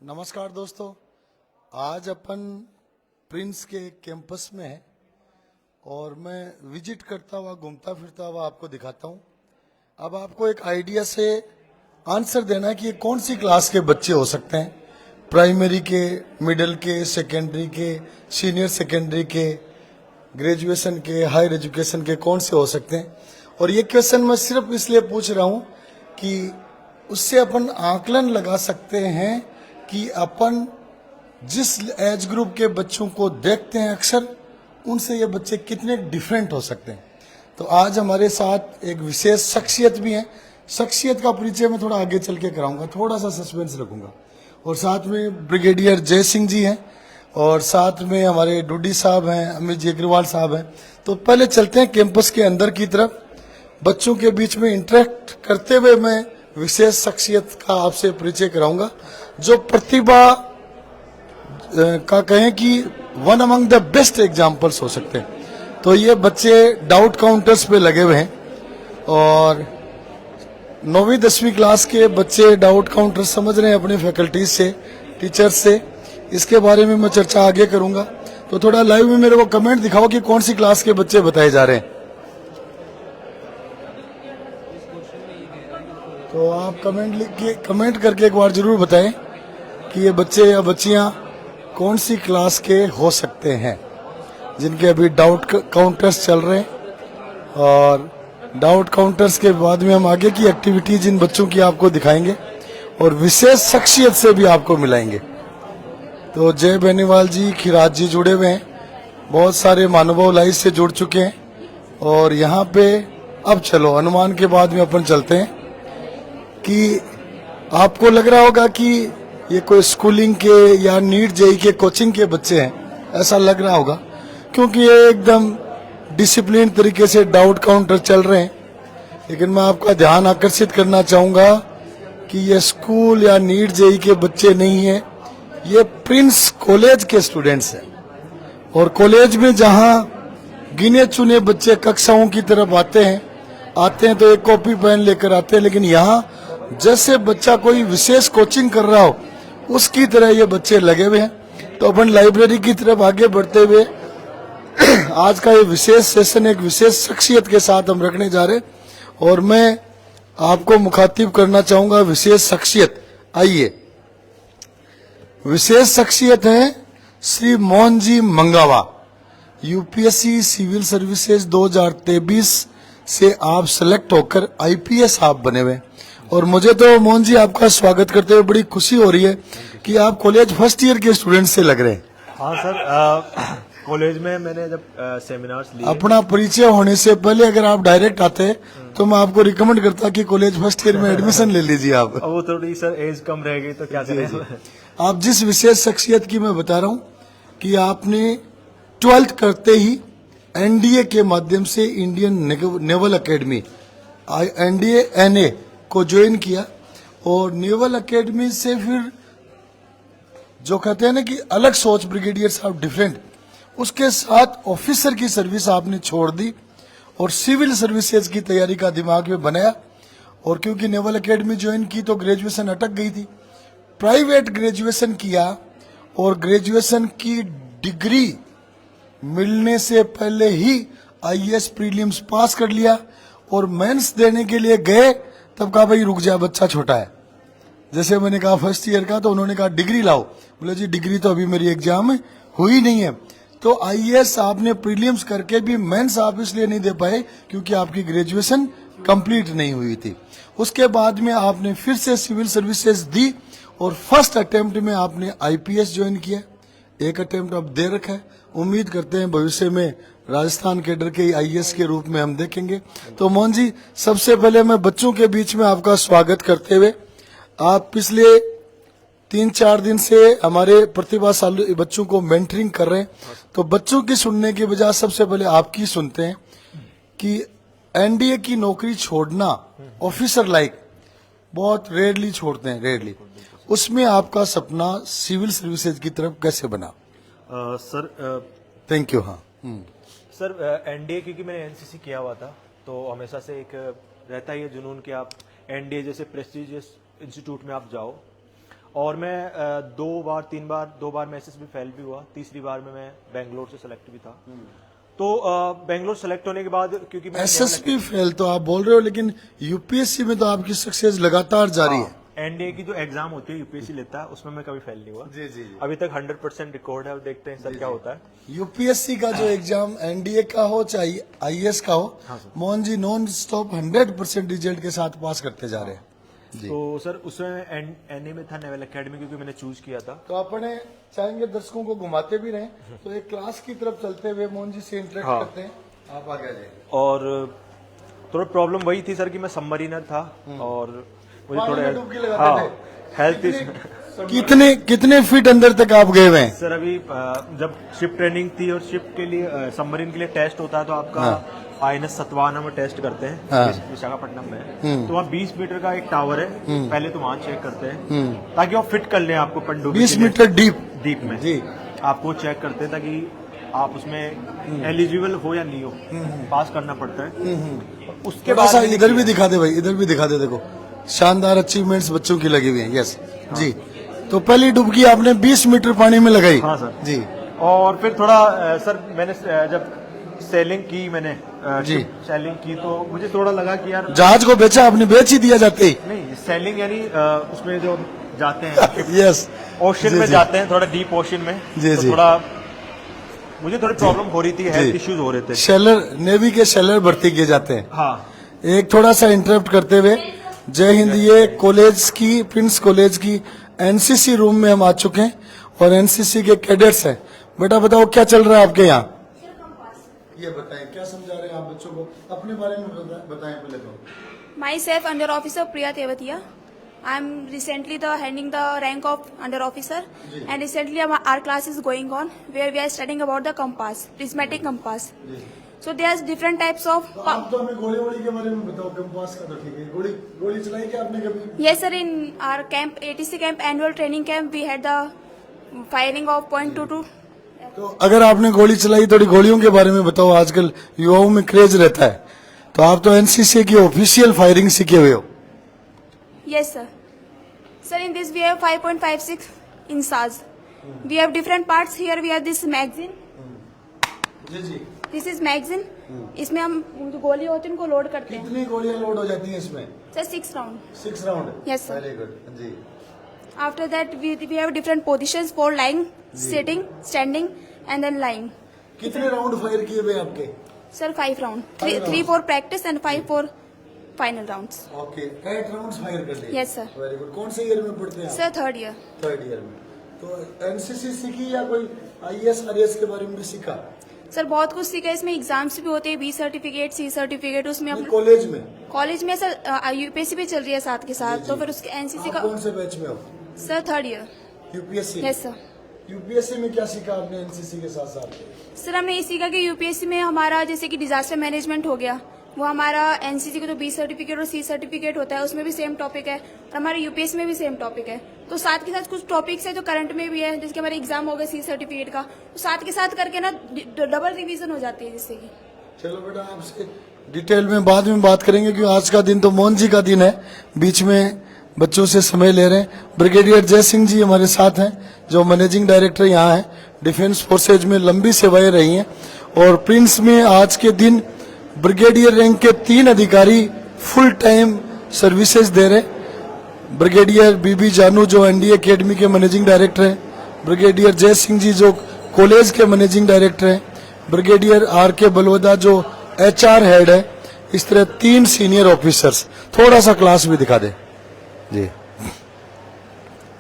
नमस्कार दोस्तों, आज अपन प्रिंस के कैंपस में है और मैं विजिट करता हुआ घूमता फिरता हुआ आपको दिखाता हूँ। अब आपको एक आइडिया से आंसर देना है कि ये कौन सी क्लास के बच्चे हो सकते हैं, प्राइमरी के, मिडिल के, सेकेंडरी के, सीनियर सेकेंडरी के, ग्रेजुएशन के, हायर एजुकेशन के, कौन से हो सकते हैं। और ये क्वेश्चन मैं सिर्फ इसलिए पूछ रहा हूँ कि उससे अपन आकलन लगा सकते हैं कि अपन जिस एज ग्रुप के बच्चों को देखते हैं अक्सर, उनसे ये बच्चे कितने डिफरेंट हो सकते हैं। तो आज हमारे साथ एक विशेष शख्सियत भी है। शख्सियत का परिचय मैं थोड़ा आगे चल के कराऊंगा, थोड़ा सा सस्पेंस रखूंगा। और साथ में ब्रिगेडियर जय सिंह जी हैं और साथ में हमारे डूडी साहब हैं, अमित जी अग्रवाल साहब हैं। तो पहले चलते हैं कैंपस के अंदर की तरफ। बच्चों के बीच में इंटरेक्ट करते हुए मैं विशेष शख्सियत का आपसे परिचय कराऊंगा, जो प्रतिभा का कहें कि one among the best examples हो सकते हैं। तो ये बच्चे डाउट काउंटर्स पे लगे हुए हैं और 9वीं 10वीं क्लास के बच्चे डाउट काउंटर समझ रहे हैं अपने फैकल्टीज से, टीचर्स से। इसके बारे में मैं चर्चा आगे करूंगा। तो थोड़ा लाइव में मेरे को कमेंट दिखाओ कि कौन सी क्लास के बच्चे बताए जा रहे हैं। तो आप कमेंट लिख के, कमेंट करके एक बार जरूर बताएं कि ये बच्चे या बच्चियां कौन सी क्लास के हो सकते हैं जिनके अभी डाउट काउंटर्स चल रहे हैं। और डाउट काउंटर्स के बाद में हम आगे की एक्टिविटीज इन बच्चों की आपको दिखाएंगे और विशेष शख्सियत से भी आपको मिलाएंगे। तो जय बेनीवाल जी, खिराज जी जुड़े हुए हैं, बहुत सारे महानुभाव लाइव से जुड़ चुके हैं। और यहाँ पे अब चलो अनुमान के बाद में अपन चलते हैं कि आपको लग रहा होगा कि ये कोई स्कूलिंग के या नीट जेई के कोचिंग के बच्चे हैं, ऐसा लग रहा होगा, क्योंकि ये एकदम डिसिप्लिन तरीके से डाउट काउंटर चल रहे हैं। लेकिन मैं आपका ध्यान आकर्षित करना चाहूंगा कि ये स्कूल या नीट जेई के बच्चे नहीं है, ये प्रिंस कॉलेज के स्टूडेंट्स हैं। और कॉलेज में जहां गिने चुने बच्चे कक्षाओं की तरफ आते हैं तो एक कॉपी पेन लेकर आते हैं, लेकिन यहाँ जैसे बच्चा कोई विशेष कोचिंग कर रहा हो उसकी तरह ये बच्चे लगे हुए हैं। तो अपन लाइब्रेरी की तरफ आगे बढ़ते हुए आज का ये विशेष सेशन एक विशेष शख्सियत के साथ हम रखने जा रहे हैं और मैं आपको मुखातिब करना चाहूंगा विशेष शख्सियत। आइए, विशेष शख्सियत है Shri Mohan ji मंगावा। UPSC civil services 2023 से आप सेलेक्ट होकर आईपीएस आप बने हुए। और मुझे तो मोहन जी आपका स्वागत करते हुए बड़ी खुशी हो रही है कि आप कॉलेज फर्स्ट ईयर के स्टूडेंट से लग रहे हैं। हाँ सर, कॉलेज में मैंने जब सेमिनार्स लिए, अपना परिचय होने से पहले अगर आप डायरेक्ट आते तो मैं आपको रिकमेंड करता कि कॉलेज फर्स्ट ईयर में एडमिशन ले लीजिए आप। वो थोड़ी सर एज कम रहेगी तो क्या करें। आप जिस विशेष शख्सियत की मैं बता रहा हूँ कि आपने 12th करते ही एनडीए के माध्यम से Indian naval academy NDA NA को ज्वाइन किया और नेवल एकेडमी से फिर जो कहते हैं ना कि अलग सोच, ब्रिगेडियर साहब डिफरेंट, उसके साथ ऑफिसर की सर्विस आपने छोड़ दी और सिविल सर्विसेज की तैयारी का दिमाग में बनाया। और क्योंकि नेवल एकेडमी ज्वाइन की तो ग्रेजुएशन अटक गई थी, प्राइवेट ग्रेजुएशन किया और ग्रेजुएशन की डिग्री मिलने से पहले ही आईएएस प्रीलिम्स पास कर लिया और मेंस देने के लिए गए, तब कहा भाई रुक जा, बच्चा छोटा है। जैसे मैंने कहा फर्स्ट ईयर का, तो उन्होंने कहा डिग्री लाओ। बोले जी डिग्री तो अभी मेरी एग्जाम हुई नहीं है। तो आईएएस आपने प्रीलिम्स करके भी मेंस आप इसलिए नहीं दे पाए क्योंकि आपकी ग्रेजुएशन कंप्लीट नहीं हुई थी। उसके बाद में आपने फिर से सिविल सर्विसेज दी और फर्स्ट अटेम्प्ट में आपने आईपीएस ज्वाइन किया। एक अटेम्प्ट अब दे रखा है, उम्मीद करते हैं भविष्य में राजस्थान कैडर के आईएएस के रूप में हम देखेंगे। तो मोहन जी, सबसे पहले मैं बच्चों के बीच में आपका स्वागत करते हुए, आप पिछले 3-4 दिन से हमारे प्रतिभाशाली बच्चों को मेंटरिंग कर रहे हैं, तो बच्चों की सुनने की बजाय सबसे पहले आपकी सुनते हैं कि एनडीए की नौकरी छोड़ना ऑफिसर लाइक बहुत रेयरली छोड़ते हैं, रेयरली, उसमें आपका सपना सिविल सर्विसेज की तरफ कैसे बना? Sir thank you. हाँ सर, एनडीए क्योंकि मैंने एनसीसी किया हुआ था तो हमेशा से एक रहता ही है जुनून कि आप एनडीए जैसे प्रेस्टिजियस इंस्टीट्यूट में आप जाओ और मैं 2 बार मैं एसएसबी फेल भी हुआ, तीसरी बार में मैं बेंगलोर से सेलेक्ट भी था। तो बेंगलोर सेलेक्ट होने के बाद क्योंकि मैं एसएसपी फेल तो आप बोल रहे हो, लेकिन यूपीएससी में तो आपकी सक्सेस लगातार जारी है। एनडीए की जो एग्जाम होती है यूपीएससी लेता है, उसमें मैं कभी फेल नहीं हुआ। जी जी। अभी तक 100% रिकॉर्ड है, और देखते हैं सर क्या होता है। यूपीएससी का जो एग्जाम एनडीए का हो चाहे आईएएस का हो, Mohan ji non stop 100% result के साथ पास करते जा रहे हैं। जी। तो सर उसमें एनए में था नेवल एकेडमी, क्योंकि मैंने चूज किया था। तो अपने चाहेंगे दर्शकों को घुमाते भी रहें, तो एक क्लास की तरफ चलते हुए मोहन जी से इंटरेक्ट करते हैं। आप आगे आ जाइए। और थोड़ा प्रॉब्लम वही थी सर कि मैं सबमरीनर था, और मुझे पानी में डुबकी थोड़ा लगाते थे। Health issue. कितने फीट अंदर तक आप गए हुए हैं? सर अभी जब शिप ट्रेनिंग थी और शिप के लिए सबमरीन के लिए टेस्ट होता है, तो आपका INS सतवाना में टेस्ट करते हैं विशाखापट्टनम में। तो वहाँ 20 मीटर का एक टावर है, पहले तो वहाँ चेक करते हैं ताकि वो फिट कर ले आपको पनडुब्बी 20 मीटर डीप में जी। आपको चेक करते हैं ताकि आप उसमें एलिजिबल हो या नहीं हो, पास करना पड़ता है। उसके थोड़ा सा बाद इधर भी दिखा दे भाई, इधर भी दिखा दे। देखो शानदार अचीवमेंट्स बच्चों की लगी हुई हैं। यस जी। तो पहली डुबकी आपने 20 मीटर पानी में लगाई। हाँ सर जी। और फिर थोड़ा सर मैंने जब सेलिंग की, मैंने जी सेलिंग की, तो मुझे थोड़ा लगा कि यार जहाज को बेचा आपने, बेच ही दिया जाते ही। नहीं, सेलिंग यानी उसमें जो जाते हैं यस ओशन में जाते हैं, थोड़ा डीप ओशन में। जी तो जी। थोड़ा मुझे थोड़ी प्रॉब्लम हो रही थी, हेल्थ इश्यूज हो रहे थे। शेलर, नेवी के शेलर भर्ती किए जाते हैं। हाँ एक थोड़ा सा इंटरप्ट करते हुए, जय हिंद, ये कॉलेज की, प्रिंस कॉलेज की एनसीसी रूम में हम आ चुके हैं और एनसीसी के कैडेट्स हैं। बेटा बताओ क्या चल रहा है आपके यहाँ? ये बताएं क्या समझा रहे हैं आप बच्चों को, अपने बारे में बताएं पहले तो। Myself, Under Officer Priya Tevatia. I'm recently handing the rank of Under Officer, and recently our class is going on where we are studying about the compass, prismatic compass. So there's different types of. तो आप तो हमें गोली वोली के बारे में बताओ, कंपास का तो ठीक है। गोली चलाई क्या आपने कभी? Yes sir, in our camp, ATC camp, annual training camp, we had the firing of .22. तो अगर आपने गोली चलाई, थोड़ी गोलियों के बारे में बताओ। आजकल युवाओं में क्रेज रहता है, तो आप तो एनसीसी की ऑफिशियल फायरिंग सीखे हुए हो। Yes sir. Sir, in this we have 5.56 in SARS. We have different parts. Here we have this magazine. Ji ji. This is magazine. इसमें हम जो गोली होती है उनको लोड करते हैं। कितनी गोलियां लोड हो जाती हैं इसमें? Sir, 6 round. 6 round. Yes, sir. Very good जी। After that, we have different positions for lying, sitting, standing, and then lying. कितने राउंड फायर किए हुए आपके? Sir, 5 round. Five 3 rounds. for practice and 5 for final rounds. Okay, 8 rounds fire कर लिए। Yes, sir. Very good. कौन से year में पढ़ते हैं आप? Sir, 3rd year. 3rd year में। तो एनसीसी सीखी या कोई आईएएस आरएएस के बारे में भी सीखा? सर बहुत कुछ सीखा। इसमें एग्जाम्स भी होते हैं, बी सर्टिफिकेट, सी सर्टिफिकेट। उसमें हम कॉलेज में? कॉलेज में सर यूपीएससी भी चल रही है साथ के साथ, तो फिर उसके एनसीसी आप का। कौन से बैच में हो? Sir 3rd year. UPSC? Yes sir. UPSC में क्या सीखा आपने एनसीसी के साथ साथ? सर हमने ये सीखा कि यूपीएससी में हमारा जैसे कि डिजास्टर मैनेजमेंट हो गया, वो हमारा एनसीसी का जो बी सर्टिफिकेट और सी सर्टिफिकेट होता है उसमें भी सेम टॉपिक है, और हमारे यूपीएससी में भी सेम टॉपिक है। तो साथ के साथ कुछ टॉपिक्स है जो करंट में भी है, जैसे कि हमारे एग्जाम हो गए सी सर्टिफिकेट का, तो साथ के साथ करके ना डबल रिवीजन हो जाती है जिससे कि। चलो बेटा, आपसे डिटेल में बाद में बात करेंगे, क्योंकि आज का दिन तो मोहन जी का दिन है। बीच में बच्चों से समय ले रहे हैं। ब्रिगेडियर जय सिंह जी हमारे साथ हैं, जो मैनेजिंग डायरेक्टर यहाँ हैं। डिफेंस फोर्सेज में लंबी सेवाएं रही हैं, और प्रिंस में आज के दिन ब्रिगेडियर रैंक के 3 अधिकारी फुल टाइम सर्विसेज दे रहे। ब्रिगेडियर बीबी जानू जो एनडीए एकेडमी के मैनेजिंग डायरेक्टर हैं, ब्रिगेडियर जय सिंह जी जो कॉलेज के मैनेजिंग डायरेक्टर हैं, ब्रिगेडियर आर के बलवदा जो एचआर हेड है। इस तरह 3 सीनियर ऑफिसर्स। थोड़ा सा क्लास भी दिखा दे जी।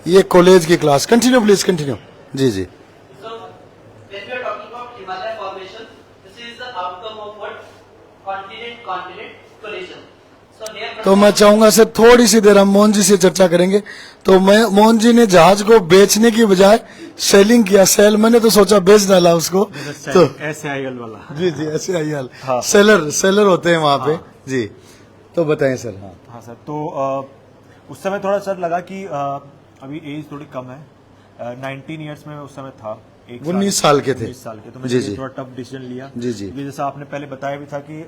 ये कॉलेज की क्लास। Continue please, continue. जी जी। When we are talking about Himalaya formation, this is the outcome of what? Continent collision. So there. तो मैं चाहूंगा सर थोड़ी सी देर हम मोहन जी से चर्चा करेंगे। तो मैं मोहन जी ने जहाज को बेचने की बजाय सेलिंग किया। सेल मैंने तो सोचा बेच डाला उसको। तो SAIL वाला। जी जी, ऐसे आई हाल। हाँ। सेलर होते हैं वहाँ पे जी। तो बताएं सर। हाँ हाँ सर, तो उस समय थोड़ा सर लगा कि अभी एज थोड़ी कम है। 19 ईयर्स में उस समय था। 19 साल के थे। 19 साल के। तो जी, मैंने जी। थोड़ा टफ डिसीजन लिया। जी, जी। क्योंकि जैसा आपने पहले बताया भी था कि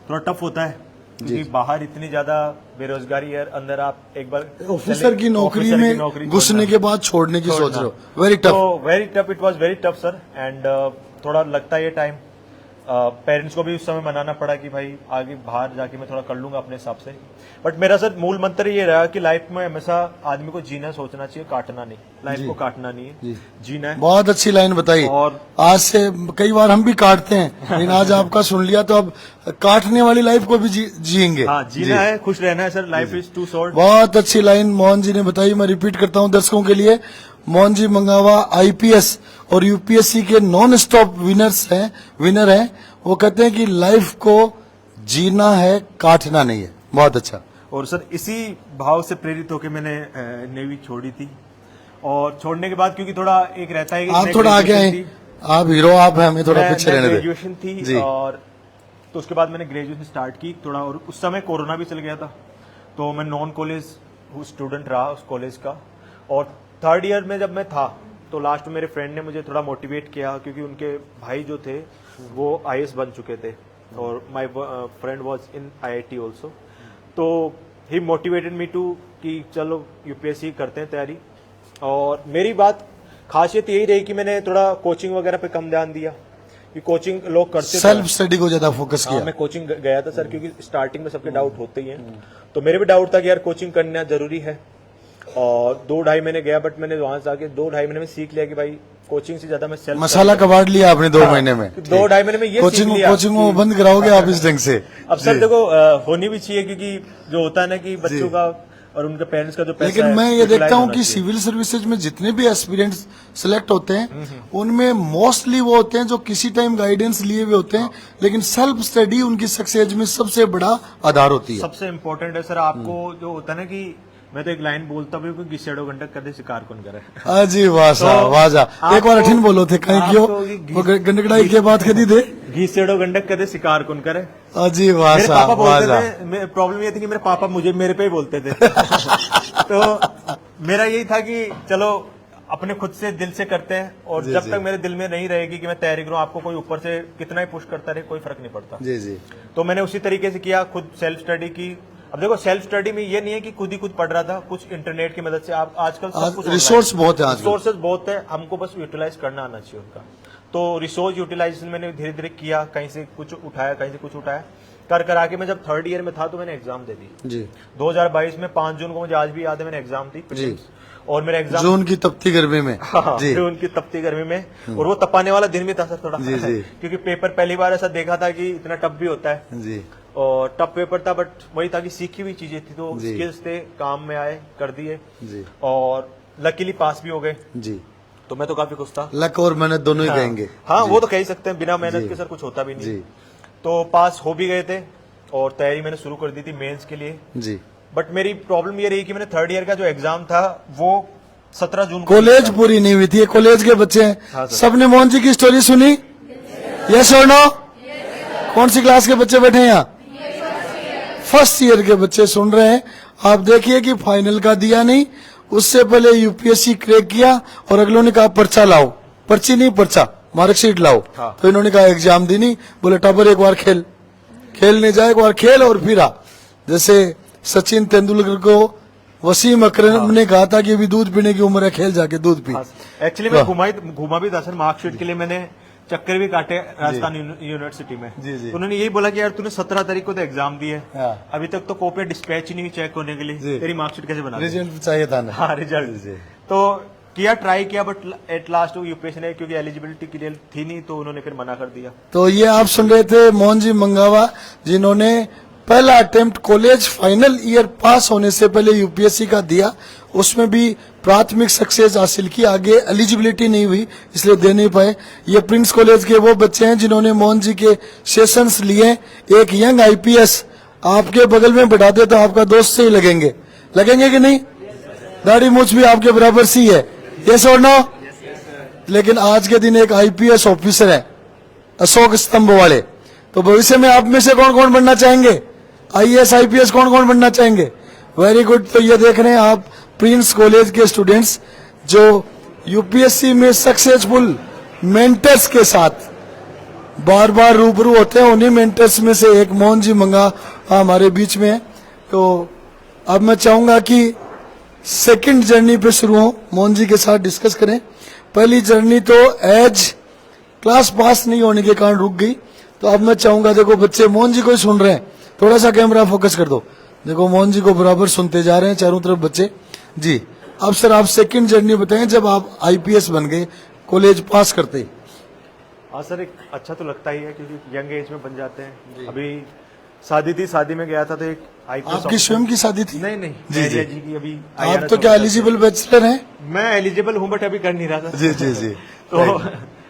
थोड़ा टफ होता है क्योंकि बाहर इतनी ज्यादा बेरोजगारी है, अंदर आप एक बार ऑफिसर की नौकरी ऑफिसर की में नौकरी घुसने छोड़ना। के बाद छोड़ने की सोच छोड़ना। रहे हो, वेरी टफ। तो very tough, it was very tough sir. And थोड़ा लगता है ये टाइम, पेरेंट्स को भी उस समय मनाना पड़ा कि भाई आगे बाहर जाके मैं थोड़ा कर लूंगा अपने हिसाब से। बट मेरा सर मूल मंत्र ये रहा कि लाइफ में हमेशा आदमी को जीना सोचना चाहिए, काटना नहीं। लाइफ को काटना नहीं है, जीना है। बहुत अच्छी लाइन बताई। और आज से कई बार हम भी काटते हैं, लेकिन आज आपका सुन लिया तो अब काटने वाली लाइफ को भी जिएंगे। हाँ, जीना है, खुश रहना है sir. Life is too short. बहुत अच्छी लाइन मोहन जी ने बताई। मैं रिपीट करता हूं दर्शकों के लिए, मोहन जी मंगावा आईपीएस और यूपीएससी के नॉन स्टॉप विनर हैं। वो कहते हैं कि लाइफ को जीना है, काटना नहीं है। बहुत अच्छा। और सर इसी भाव से प्रेरित होकर मैंने नेवी छोड़ी थी। और छोड़ने के बाद क्योंकि थोड़ा एक रहता है कि आप थोड़ा आगे आए, आप हीरो आप हैं, हमें थोड़ा पीछे रहने दें। ग्रेजुएशन थी जी। और तो उसके बाद मैंने ग्रेजुएशन स्टार्ट की थोड़ा, और उस समय कोरोना भी चल गया था, तो मैं नॉन कॉलेज स्टूडेंट रहा उस कॉलेज का। और थर्ड ईयर में जब मैं था तो लास्ट में मेरे फ्रेंड ने मुझे थोड़ा मोटिवेट किया, क्योंकि उनके भाई जो थे वो आईएएस बन चुके थे और my friend was in IIT also. तो ही मोटिवेटेड मी टू कि चलो यूपीएससी करते हैं तैयारी। और मेरी बात खासियत यही रही कि मैंने थोड़ा कोचिंग वगैरह पे कम ध्यान दिया, कि कोचिंग लोग करते थे। सेल्फ स्टडी को ज्यादा फोकस हाँ, किया। मैं कोचिंग गया था सर, क्योंकि स्टार्टिंग में सबके डाउट होते ही हैं। तो मेरे भी डाउट था कि यार कोचिंग करना जरूरी है। और 2-2.5 महीने गया, बट मैंने वहां से आके 2-2.5 महीने में सीख लिया कि भाई कोचिंग से ज्यादा मैं सेल्फ मसाला कबाड़ लिया आपने 2 महीने में। 2-2.5 महीने में ये सीख लिया। कोचिंग को बंद कराओगे आप इस ढंग से। अब सर देखो होनी भी चाहिए, क्योंकि जो होता है ना कि बच्चों का और उनके पेरेंट्स का जो पैसा लेकिन है, मैं ये utilize देखता हूँ होना कि चाहिए। सिविल सर्विसेज में जितने भी एस्पिरेंट्स सिलेक्ट होते हैं उनमें मोस्टली वो होते हैं जो किसी टाइम गाइडेंस लिए हुए होते हैं, लेकिन सेल्फ स्टडी उनकी सक्सेस में सबसे बड़ा आधार होती है। सबसे इम्पोर्टेंट है सर आपको जो होता है ना कि मैं तो एक लाइन बोलता भी हूँ कि गिसेड़ो गंडक कदे शिकार कौन करे। अजी वाह वाजा एक बार अठिन बोलो थे कहीं क्यों वो गंडकड़ाई के बात कदी दे घीसेड़ो गंडक कदे शिकार कौन करे। अजी मेरे वाह पापा बोलते वाजा। थे, प्रॉब्लम ये थी कि मेरे पापा मेरे पे ही बोलते थे। तो मेरा यही था कि चलो अपने खुद से दिल से करते हैं, और जी, जब जी। तक मेरे दिल में नहीं रहेगी कि मैं तैयारी करूं, आपको कोई ऊपर से कितना ही पुश करता रहे कोई फर्क नहीं पड़ता। जी जी तो मैंने उसी तरीके से किया, खुद सेल्फ स्टडी की। अब देखो सेल्फ स्टडी में ये नहीं है कि खुद ही खुद पढ़ रहा था, कुछ इंटरनेट की मदद से आप आजकल सब कुछ रिसोर्स बहुत है आजकल। रिसोर्सेज बहुत है, हमको बस यूटिलाइज करना आना चाहिए उनका। तो रिसोर्स यूटिलाइजेशन मैंने धीरे धीरे किया, कहीं से कुछ उठाया कहीं से कुछ उठाया, कर आके मैं जब थर्ड ईयर में था तो मैंने एग्जाम दे दी जी। 2022 में 5 जून को, मुझे आज भी याद है, मैंने एग्जाम दी जी। और मेरा एग्जाम जून की तपती गर्मी में। हाँ, जी जून की तपती गर्मी में, और वो तपाने वाला दिन भी था सर थोड़ा। जी, जी। क्योंकि पेपर पहली बार ऐसा देखा था कि इतना टफ भी होता है, जी और टफ पेपर था, बट वही था कि सीखी हुई चीजें थी, तो जी। स्किल्स थे, काम में आए, कर दिए, जी और लकीली पास भी हो गए। जी। तो मैं तो काफी खुश था। लक और मेहनत दोनों ही कहेंगे। हाँ, जी। वो तो कह ही सकते हैं, बिना मेहनत जी। के सर कुछ होता भी नहीं। जी तो पास हो भी गए थे, और तैयारी मैंने शुरू कर दी थी मेंस के लिए। जी। बट मेरी प्रॉब्लम ये रही कि मैंने थर्ड ईयर का जो एग्जाम था वो 17 जून को कॉलेज पूरी नहीं हुई थी, ये कॉलेज के बच्चे हैं। हाँ, सर। सबने मोहन जी की स्टोरी सुनी? यस और नो? कौन सी क्लास के बच्चे बैठे हैं यहाँ? फर्स्ट ईयर के बच्चे सुन रहे हैं। आप देखिए कि फाइनल का दिया नहीं, उससे पहले यूपीएससी क्रैक किया, और अगलों ने कहा पर्चा लाओ, पर्ची नहीं पर्चा, मार्कशीट लाओ। हाँ। तो इन्होंने कहा एग्जाम दी नहीं, बोले टाबर एक बार खेलने जाए, एक बार खेल और फिर आ। जैसे सचिन तेंदुलकर को वसीम अकरम ने कहा था कि अभी दूध पीने की उम्र है, खेल जाके दूध पी। एक्चुअली मैं घुमा भी था सर, मार्कशीट के लिए मैंने चक्कर भी काटे राजस्थान यूनिवर्सिटी में। जी, जी। तो उन्होंने यही बोला कि यार तूने 17 तारीख को तो एग्जाम दी है, हाँ। अभी तक तो कॉपी डिस्पैच ही नहीं हुई चेक होने के लिए, जी। तेरी मार्कशीट कैसे बना दी? रिजल्ट चाहिए था ना। हाँ, रिजल्ट। तो किया, ट्राई किया, बट एट लास्ट यूपीएससी ने, क्योंकि एलिजिबिलिटी क्लियर थी नहीं, तो उन्होंने फिर मना कर दिया। तो ये आप सुन रहे थे मोहन जी मंगावा, जिन्होंने पहला अटेम्प्ट कॉलेज फाइनल ईयर पास होने से पहले यूपीएससी का दिया, उसमें भी प्राथमिक सक्सेस हासिल की, आगे एलिजिबिलिटी नहीं हुई इसलिए दे नहीं पाए। ये प्रिंस कॉलेज के वो बच्चे हैं जिन्होंने मोहन जी के सेशंस लिए। एक यंग आईपीएस आपके बगल में बैठा दे तो आपका दोस्त से ही लगेंगे कि नहीं? दाढ़ी मूछ भी आपके बराबर सी है, यस और नो? लेकिन आज के दिन एक आईपीएस ऑफिसर है, अशोक स्तंभ वाले। तो भविष्य में आप में से कौन कौन बनना चाहेंगे? आईएएस आईपीएस कौन कौन बनना चाहेंगे? Very good. तो ये देख रहे हैं आप प्रिंस कॉलेज के स्टूडेंट्स जो यूपीएससी में सक्सेसफुल मेंटर्स के साथ बार बार रूबरू होते हैं। उन्हीं मेंटर्स में से एक मोहन जी मंगा हाँ हमारे बीच में है। तो अब मैं चाहूंगा कि सेकंड जर्नी पे शुरू हो, मोहन जी के साथ डिस्कस करें। पहली जर्नी तो एज क्लास पास नहीं होने के कारण रुक गई, तो अब मैं चाहूंगा, देखो बच्चे मोहन जी को ही सुन रहे हैं, थोड़ा सा कैमरा फोकस कर दो, देखो मोहन जी को बराबर सुनते जा रहे हैं चारों तरफ बच्चे जी। अब सर आप सेकंड जर्नी बताएं, जब आप आईपीएस बन गए, कॉलेज पास करते ही। हाँ सर, एक अच्छा तो लगता ही है क्योंकि यंग एज में बन जाते हैं। अभी शादी थी, शादी में गया था तो एक आईपीएस आपकी स्वयं की शादी थी? नहीं नहीं, जी जी, जी की अभी आप तो क्या एलिजिबल बैचलर हैं? मैं एलिजिबल हूँ बट अभी कर नहीं रहा था। जी जी जी। तो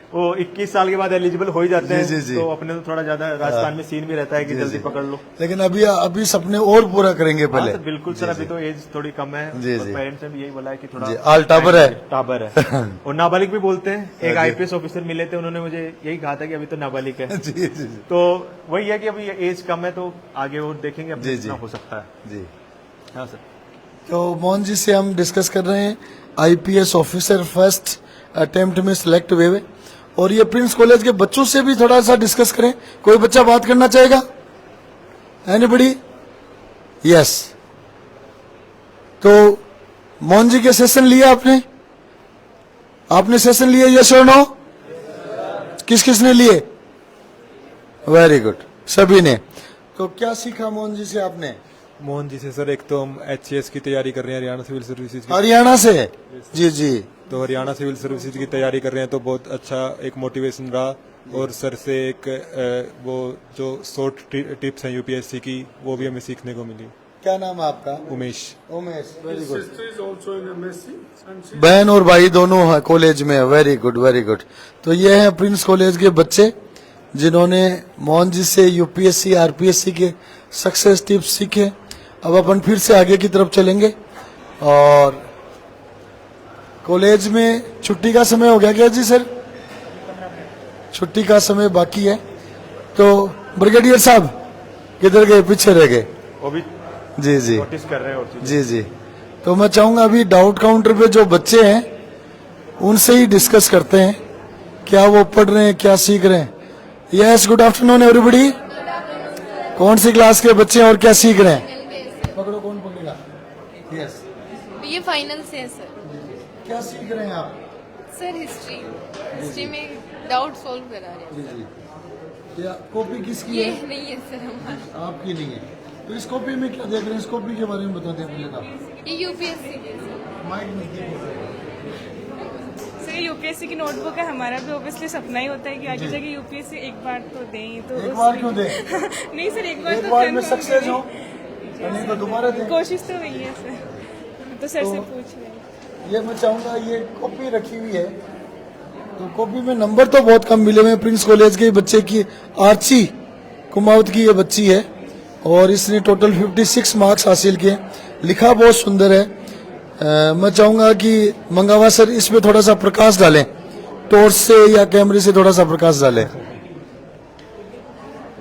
वो 21 साल के बाद एलिजिबल हो ही जाते हैं। जी, जी, जी। तो अपने तो थोड़ा ज्यादा राजस्थान में सीन भी रहता है कि जी, जल्दी जी। पकड़ लो। लेकिन अभी सपने और पूरा करेंगे पहले। हाँ, बिल्कुल सर, अभी तो एज थोड़ी कम है। जी, और जी। पेरेंट्स ने भी यही बोला है कि थोड़ा जी, आल टाबर है। टाबर है। और नाबालिग भी बोलते हैं। एक जी। आईपीएस ऑफिसर मिले थे, उन्होंने मुझे यही कहा था कि अभी तो नाबालिग है। जी जी जी। तो वही है कि अभी एज कम है, तो आगे और देखेंगे अब जी, जितना जी। हो सकता है। जी, हाँ सर। तो मोहन जी से हम डिस्कस कर रहे हैं, आईपीएस ऑफिसर फर्स्ट अटेम्प्ट में सिलेक्ट हुए हुए। और ये प्रिंस कॉलेज के बच्चों से भी थोड़ा सा डिस्कस करें। कोई बच्चा बात करना चाहेगा? एनीबडी? यस। तो मोहन जी के सेशन लिया आपने सेशन लिए, यस और नो? किस किस ने लिए? वेरी गुड, सभी ने। तो क्या सीखा मोहन जी से आपने? मोहन जी से सर, एक तो हम एचसीएस की तैयारी कर रहे हैं, हरियाणा सिविल सर्विसेज की। हरियाणा से? जी जी। तो हरियाणा सिविल सर्विसेज की तैयारी कर रहे हैं, तो बहुत अच्छा एक मोटिवेशन रहा। और सर से एक वो जो शॉर्ट टिप्स हैं यूपीएससी की, वो भी हमें सीखने को मिली। क्या नाम है आपका? उमेश। Umesh, very good. बहन और भाई दोनों है कॉलेज में, वेरी गुड वेरी गुड। तो ये हैं प्रिंस कॉलेज के बच्चे जिन्होंने मोहन जी से यूपीएससी आरपीएससी के सक्सेस टिप्स सीखे। अब अपन फिर से आगे की तरफ चलेंगे और कॉलेज में छुट्टी का समय हो गया क्या जी सर? छुट्टी का समय बाकी है। तो ब्रिगेडियर साहब किधर गए? पीछे रह गए। वो भी जी जी नोटिस कर रहे हैं और चीजें। जी जी। तो मैं चाहूंगा अभी डाउट काउंटर पे जो बच्चे हैं उनसे ही डिस्कस करते हैं, क्या वो पढ़ रहे हैं, क्या सीख रहे हैं। Yes, good afternoon everybody. कौन सी क्लास के बच्चे हैं और क्या सीख रहे हैं? पकड़ो, कौन पकड़ेगा? यस। ये फाइनल से है सर। क्या सीख रहे हैं आप? सर हिस्ट्री में डाउट सॉल्व करा रहे हैं। जी जी। या कॉपी किसकी ये है? नहीं है सर हमारा, आपकी नहीं है। तो इस कॉपी में क्या देख रहे हैं? इस कॉपी के बारे में बताते हैं पहले आप। ये यूपीएससी के सर। माइक में सर यूपीएससी की नोटबुक है, हमारा भी ऑब्वियसली सपना ही होता है कि आगे जाके यूपीएससी एक बार तो दें। तो एक बार क्यों दें? नहीं सर, एक बार एक तो बार में confirm सक्सेस करें। हो, नहीं तो दोबारा दें। कोशिश तो वही है सर, तो सर से पूछ रहे हैं। ये मैं चाहूंगा, ये कॉपी रखी हुई है, तो कॉपी में नंबर तो बहुत कम मिले हुए हैं। प्रिंस कॉलेज के बच्चे की आर्ची कुमावत की ये बच्ची है और इसने टोटल 56 मार्क्स हासिल किए। लिखा बहुत सुंदर है। मैं चाहूंगा कि मंगावा सर इस पे थोड़ा सा प्रकाश डालें, टॉर्च से या कैमरे से थोड़ा सा प्रकाश डालें।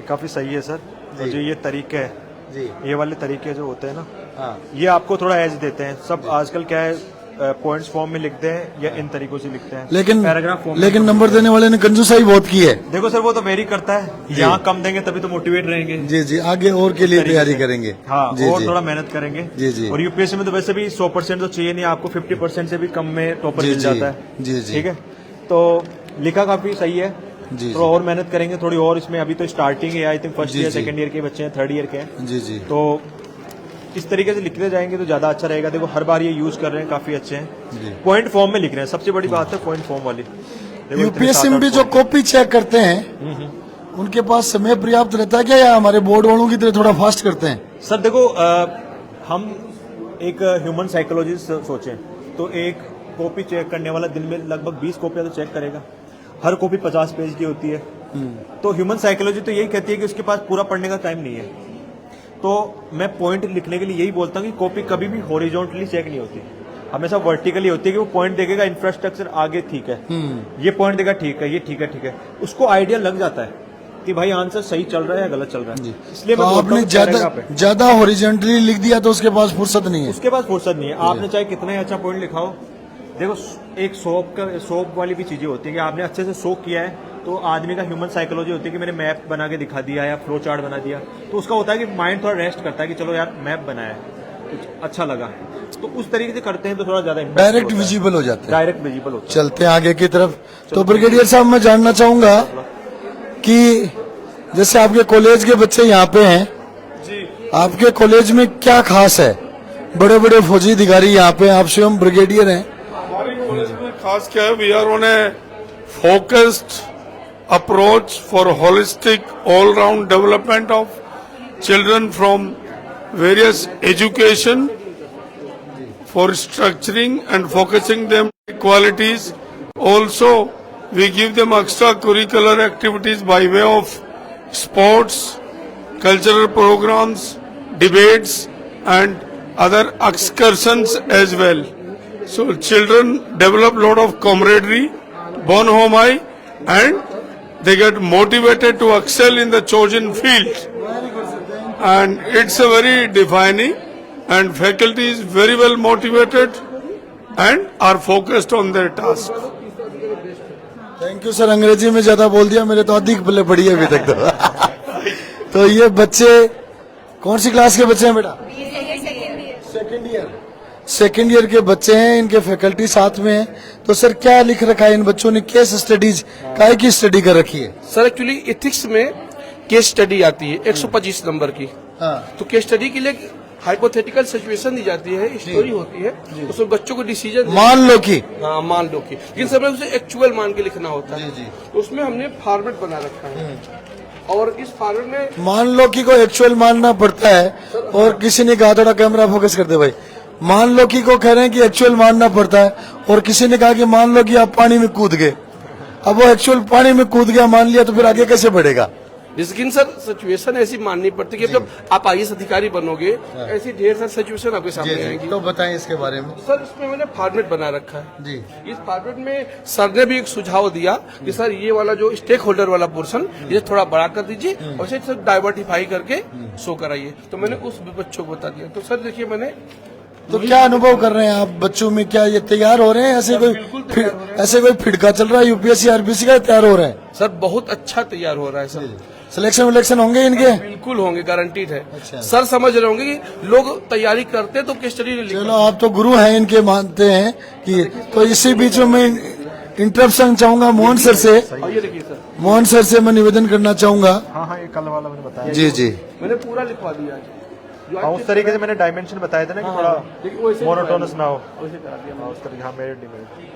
काफी सही है सर। और जो ये तरीके है, जी ये वाले तरीके जो होते हैं ना, हाँ ये आपको थोड़ा एज देते हैं। सब आजकल क्या है, पॉइंट्स फॉर्म में लिखते हैं या इन तरीकों से लिखते हैं, लेकिन पैराग्राफ फॉर्म। लेकिन नंबर देने वाले ने कंजूसाई बहुत की है। देखो सर, वो तो वेरी करता है। यहाँ कम देंगे तभी तो मोटिवेट रहेंगे। जी जी, आगे और के लिए तैयारी करेंगे। हाँ, जी और जी थोड़ा मेहनत करेंगे। जी जी। और यूपीएससी में तो वैसे भी 100% तो चाहिए नहीं, आपको 50% से भी कम में टॉपर जी मिल जी जाता है। जी जी। ठीक है, तो लिखा काफी सही है। जी थोड़ा और मेहनत करेंगे, थोड़ी और इसमें। अभी तो स्टार्टिंग है, आई थिंक फर्स्ट जी ईयर जी। सेकंड ईयर के बच्चे हैं, थर्ड ईयर के हैं। जी जी तो इस तरीके से लिखते जाएंगे तो ज्यादा अच्छा रहेगा। देखो हर बार ये यूज कर रहे हैं, काफी अच्छे जी। हैं। पॉइंट फॉर्म में लिख रहे हैं, सबसे बड़ी बात है पॉइंट फॉर्म वाली। देखो इतने यूपीएससी में 7-8 भी जो point। कॉपी चेक करते हैं उनके पास समय पर्याप्त रहता है क्या, या हमारे बोर्ड वालों की तरह थोड़ा फास्ट करते हैं? सर देखो, हम एक ह्यूमन साइकोलॉजी से सोचें तो एक कॉपी चेक करने वाला दिन में लगभग 20 कॉपियां तो चेक करेगा। हर कॉपी 50 पेज की होती है। तो ह्यूमन साइकोलॉजी तो यही कहती है कि उसके पास पूरा पढ़ने का टाइम नहीं है। तो मैं पॉइंट लिखने के लिए यही बोलता हूँ कि कॉपी कभी भी हॉरिजॉन्टली चेक नहीं होती, हमेशा वर्टिकली होती है। कि वो पॉइंट देखेगा, इंफ्रास्ट्रक्चर आगे ठीक है, ये पॉइंट देगा ठीक है, ये ठीक है, ठीक है, उसको आइडिया लग जाता है कि भाई आंसर सही चल रहा है या गलत चल रहा है। इसलिए तो मैं बोलता आपने हूँ paragraph है। ज्यादा हॉरिजॉन्टली लिख दिया तो उसके पास फुर्सत नहीं है। उसके पास फुर्सत नहीं है। आपने चाहे कितना ही अच्छा पॉइंट लिखाओ, देखो एक सोप वाली भी चीजें होती है कि आपने अच्छे से सोक किया है तो आदमी का ह्यूमन साइकोलॉजी होती है कि मैंने मैप बना के दिखा दिया या फ्लो चार्ट बना दिया, तो उसका होता है कि माइंड थोड़ा रेस्ट करता है कि चलो यार मैप बनाया है, कुछ अच्छा लगा, तो उस तरीके से करते हैं तो थोड़ा ज्यादा डायरेक्ट विजिबल हो जाते हैं। डायरेक्ट विजिबल होता है। चलते हैं आगे की तरफ। तो ब्रिगेडियर साहब, मैं जानना चाहूंगा कि जैसे आपके कॉलेज के बच्चे यहाँ पे हैं, आपके कॉलेज में क्या खास है? बड़े बड़े फौजी अधिकारी यहाँ पे, आप स्वयं ब्रिगेडियर हैं। हमारे कॉलेज में खास क्या है, we are on a focused approach for holistic all round development of children from various education, for structuring and focusing them qualities. Also, we give them extracurricular activities by way of sports, cultural programs, debates, and other excursions as well. So, children develop lot of camaraderie, bon homie, and they get motivated to excel in the chosen field. And it's a very defining. And faculty is very well motivated and are focused on their task. Thank you sir, अंग्रेजी में ज्यादा बोल दिया, मेरे तो अधिक बल्ले पड़ी है अभी तक तो। तो ये बच्चे कौन सी क्लास के बच्चे हैं बेटा? सेकेंड ईयर के बच्चे हैं, इनके फैकल्टी साथ में है। तो सर क्या लिख रखा है इन बच्चों ने? केस स्टडीज काय की स्टडी कर रखी है? सर एक्चुअली एथिक्स में केस स्टडी आती है 125 नंबर की। हाँ। तो केस स्टडी के लिए हाइपोथेटिकल सिचुएशन दी जाती है, स्टोरी होती है, उसमें बच्चों को डिसीजन मान लो कि, हाँ मान लो कि, लेकिन समय उसे एक्चुअल मान के लिखना होता है। तो उसमें हमने फॉर्मेट बना रखा है, और इस फॉर्मेट में मान लो कि को एक्चुअल मानना पड़ता है। और किसी ने कहा, थोड़ा कैमरा फोकस कर दे भाई, मान लो कि को कह रहे हैं कि एक्चुअल मानना पड़ता है, और किसी ने कहा कि मान लो कि आप पानी में कूद गए। अब वो एक्चुअल पानी में कूद गया, मान लिया, तो फिर आगे कैसे बढ़ेगा? लेकिन सर सिचुएशन ऐसी माननी पड़ती है कि जब आप IAS अधिकारी बनोगे, ऐसी ढेर सारी सिचुएशन आपके सामने आएंगी। तो बताएं इसके बारे में। सर इसमें मैंने फॉर्मेट बना रखा है जी। इस फॉर्मेट में सर ने भी एक सुझाव दिया कि सर ये वाला जो स्टेक होल्डर वाला पोर्शन, ये थोड़ा बड़ा कर दीजिए और इसे सब डाइवर्टिफाई करके शो कराइए। तो मैंने उस बच्चों को बता दिया। तो सर देखिए, मैंने तो क्या अनुभव कर रहे हैं आप बच्चों में? क्या ये तैयार हो रहे हैं? ऐसे कोई फिड़का चल रहा है यूपीएससी आरपीसी का, तैयार हो रहे हैं? सर बहुत अच्छा तैयार हो रहा है सर। सिलेक्शन विलेक्शन होंगे इनके? बिल्कुल होंगे, गारंटीड है। सर समझ रहे होंगे कि लोग तैयारी करते तो केस स्टडी नहीं। चलो, आप तो गुरु हैं इनके, मानते हैं कि। तो इसी बीच में मैं इंटरप्शन चाहूंगा मोहन सर से। ये देखिए सर, मोहन सर से मैं निवेदन करना चाहूंगा। हाँ, ये कल वाला मैंने बताया। जी जी, मैंने पूरा लिखवा दिया है। हाँ, उस तरीके से मैंने डायमेंशन बताए थे ना कि थोड़ा मोनोटोनस ना हो। वैसे करा दिया हाँ, उस तरीके, हाँ मेरे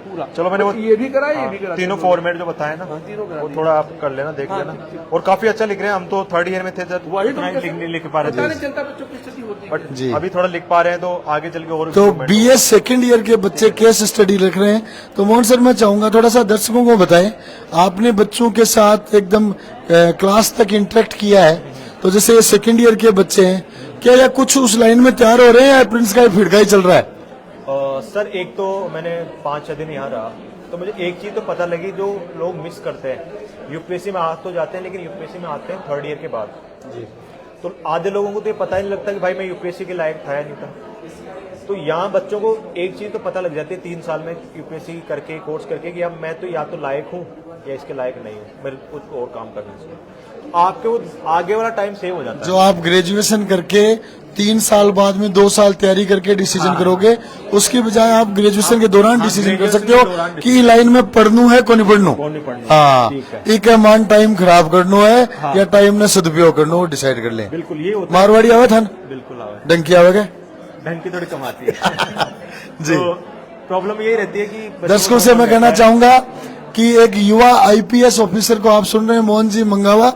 पूरा। चलो, मैंने वो ये भी करा, ये भी करा, तीनों फॉर्मेट जो बताए ना, वो थोड़ा आप कर लेना, देख लेना। और काफी अच्छा लिख रहे हैं। हम तो थर्ड ईयर में थे जब इतना ही लिख पा रहे थे, जनता बच्चों की स्थिति होती है, बट अभी थोड़ा लिख पा रहे हैं, तो आगे चल के और तो बीएस सेकेंड ईयर के बच्चे केस स्टडी लिख रहे हैं। तो मोहन सर, मैं चाहूंगा थोड़ा सा दर्शकों को बताएं, आपने बच्चों के साथ एकदम क्लास तक इंटरेक्ट किया है, तो जैसे ये सेकेंड ईयर के बच्चे हैं, क्या या कुछ उस लाइन में तैयार हो रहे हैं या प्रिंस का फिड़का ही चल रहा है? सर, एक तो मैंने 5-6 दिन यहाँ रहा, तो मुझे एक चीज तो पता लगी, जो लोग मिस करते हैं। यूपीएससी में आ तो जाते हैं, लेकिन यूपीएससी में आते हैं थर्ड ईयर के बाद। जी। तो आधे लोगों को तो ये पता ही नहीं लगता कि भाई मैं यूपीएससी के लायक था या नहीं था। तो यहाँ बच्चों को एक चीज तो पता लग जाती है 3 साल में यूपीएससी करके, कोर्स करके, कि अब मैं तो या तो लायक हूँ या इसके लायक नहीं हूँ, मेरे कुछ और काम करने से। आपके वो आगे वाला टाइम सेव हो जाता है। जो आप ग्रेजुएशन करके 3 साल बाद में 2 साल तैयारी करके डिसीजन करोगे, उसकी बजाय आप ग्रेजुएशन के दौरान डिसीजन कर सकते हो कि लाइन में पढ़नू है को नहीं पढ़नू। हाँ, एक मान टाइम खराब करनो है या टाइम ने सदुपयोग करनो, डिसाइड कर ले। बिल्कुल, ये होता मारवाड़ी आवे था? बिल्कुल आवे। डंकी आवे? डंकी थोड़ी कमाती है जी। तो प्रॉब्लम यही रहती है कि दर्शकों से मैं कहना चाहूंगा कि एक युवा आईपीएस ऑफिसर को आप सुन रहे हैं, मोहन जी मंगावा,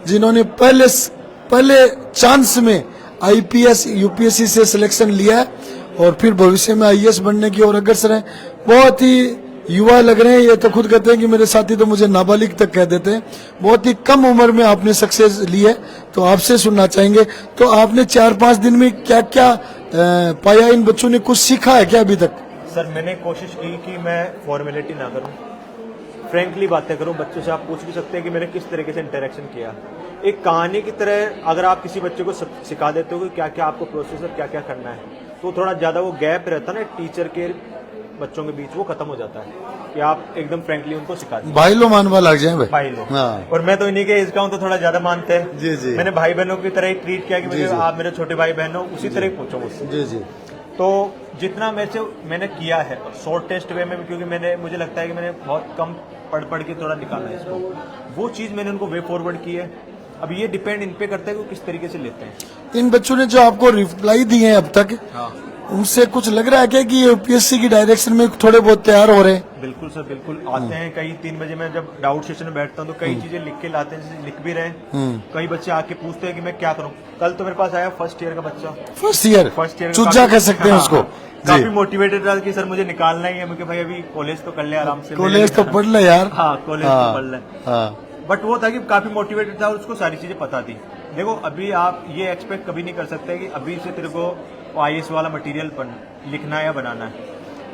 जिन्होंने पहले चांस में आईपीएस यूपीएससी से सिलेक्शन लिया है और फिर भविष्य में आईएएस बनने की ओर अग्रसर है। बहुत ही युवा लग रहे हैं, ये तो खुद कहते हैं कि मेरे साथी तो मुझे नाबालिग तक कह देते हैं। बहुत ही कम उम्र में आपने सक्सेस ली है, तो आपसे सुनना चाहेंगे, तो आपने 4-5 दिन में क्या क्या पाया? इन बच्चों ने कुछ सीखा है क्या अभी तक? सर, मैंने कोशिश की कि मैं फॉर्मेलिटी ना करूं, फ्रैंकली बातें करूं। बच्चों से आप पूछ भी सकते हैं कि मैंने किस तरीके से इंटरेक्शन किया। एक कहानी की तरह अगर आप किसी बच्चे को सिखा देते हो कि क्या क्या आपको प्रोसेस और क्या क्या करना है, तो थोड़ा ज्यादा वो गैप रहता है ना टीचर के बच्चों के बीच वो खत्म हो जाता है कि आप एकदम फ्रेंकली उनको सिखा दें। भाई लो मानवा लग जाए भाई लोग। हाँ और मैं तो इन्हीं के एज का हूँ तो थोड़ा ज्यादा मानते हैं। जी जी मैंने भाई बहनों की तरह ही ट्रीट किया कि मुझे जी। आप मेरे छोटे भाई बहन हो, उसी तरह ही पूछो मुझसे। जी जी तो जितना मेरे से मैंने किया है शॉर्ट टेस्ट वे में, क्योंकि मुझे लगता है कि मैंने बहुत कम पढ़ के थोड़ा निकाला है इसको, वो चीज मैंने उनको वे फॉरवर्ड की है। अब ये डिपेंड इन पे करता है कि वो किस तरीके से लेते हैं। इन बच्चों ने जो आपको रिप्लाई दिए हैं अब तक, उनसे कुछ लग रहा है क्या कि यूपीएससी की डायरेक्शन में थोड़े बहुत तैयार हो रहे हैं? बिल्कुल सर, बिल्कुल आते हैं। कई 3 बजे मैं जब डाउट सेशन में बैठता हूँ तो कई चीजें लिख के लाते हैं, जैसे लिख भी रहे हैं। कई बच्चे आके पूछते हैं कि मैं क्या करूँ। कल तो मेरे पास आया फर्स्ट ईयर का बच्चा, फर्स्ट ईयर चूजा कह सकते हैं उसको। काफी मोटिवेटेड था कि सर मुझे निकालना ही है। मुझे भाई अभी कॉलेज तो कर ले आराम से, कॉलेज तो पढ़ ले यार। हाँ कॉलेज तो पढ़ ले। हाँ बट वो था कि काफी मोटिवेटेड था और उसको सारी चीजें पता थी। देखो अभी आप ये एक्सपेक्ट कभी नहीं कर सकते कि अभी से तेरे को IAS वाला मटेरियल लिखना है या बनाना है।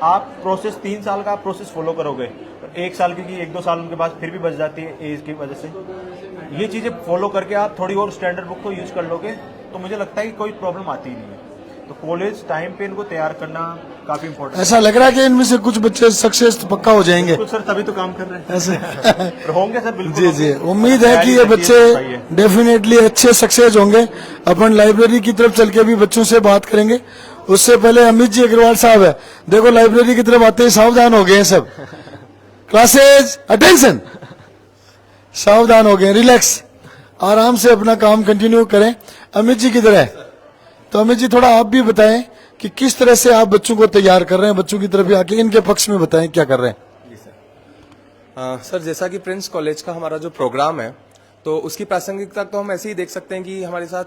आप प्रोसेस 3 साल का आप प्रोसेस फॉलो करोगे, 1 साल की 1-2 साल उनके पास फिर भी बच जाती है एज की वजह से। ये चीजें फॉलो करके आप थोड़ी और स्टैंडर्ड बुक को यूज कर लोगे तो मुझे लगता है कि कोई प्रॉब्लम आती ही नहीं है। तो कॉलेज टाइम पे इनको तैयार करना काफी इम्पोर्टेंट ऐसा लग रहा है कि इनमें से कुछ बच्चे सक्सेस पक्का हो जाएंगे है। सर तभी तो काम कर रहे हैं ऐसे। और होंगे सर, बिल्कुल जी जी, होंगे। उम्मीद है कि ये बच्चे डेफिनेटली अच्छे सक्सेस होंगे। अपन लाइब्रेरी की तरफ चल के भी बच्चों से बात करेंगे। उससे पहले अमित जी अग्रवाल साहब है, देखो लाइब्रेरी की तरफ आते ही सावधान हो गए हैं सब। क्लासेज अटेंशन, सावधान हो गए, रिलैक्स, आराम से अपना काम कंटिन्यू करें। अमित जी किधर है? तो अमित जी थोड़ा आप भी बताएं कि किस तरह से आप बच्चों को तैयार कर रहे हैं, बच्चों की तरफ भी आके इनके पक्ष में बताएं क्या कर रहे हैं। सर जैसा कि प्रिंस कॉलेज का हमारा जो प्रोग्राम है तो उसकी प्रासंगिकता तो हम ऐसे ही देख सकते हैं कि हमारे साथ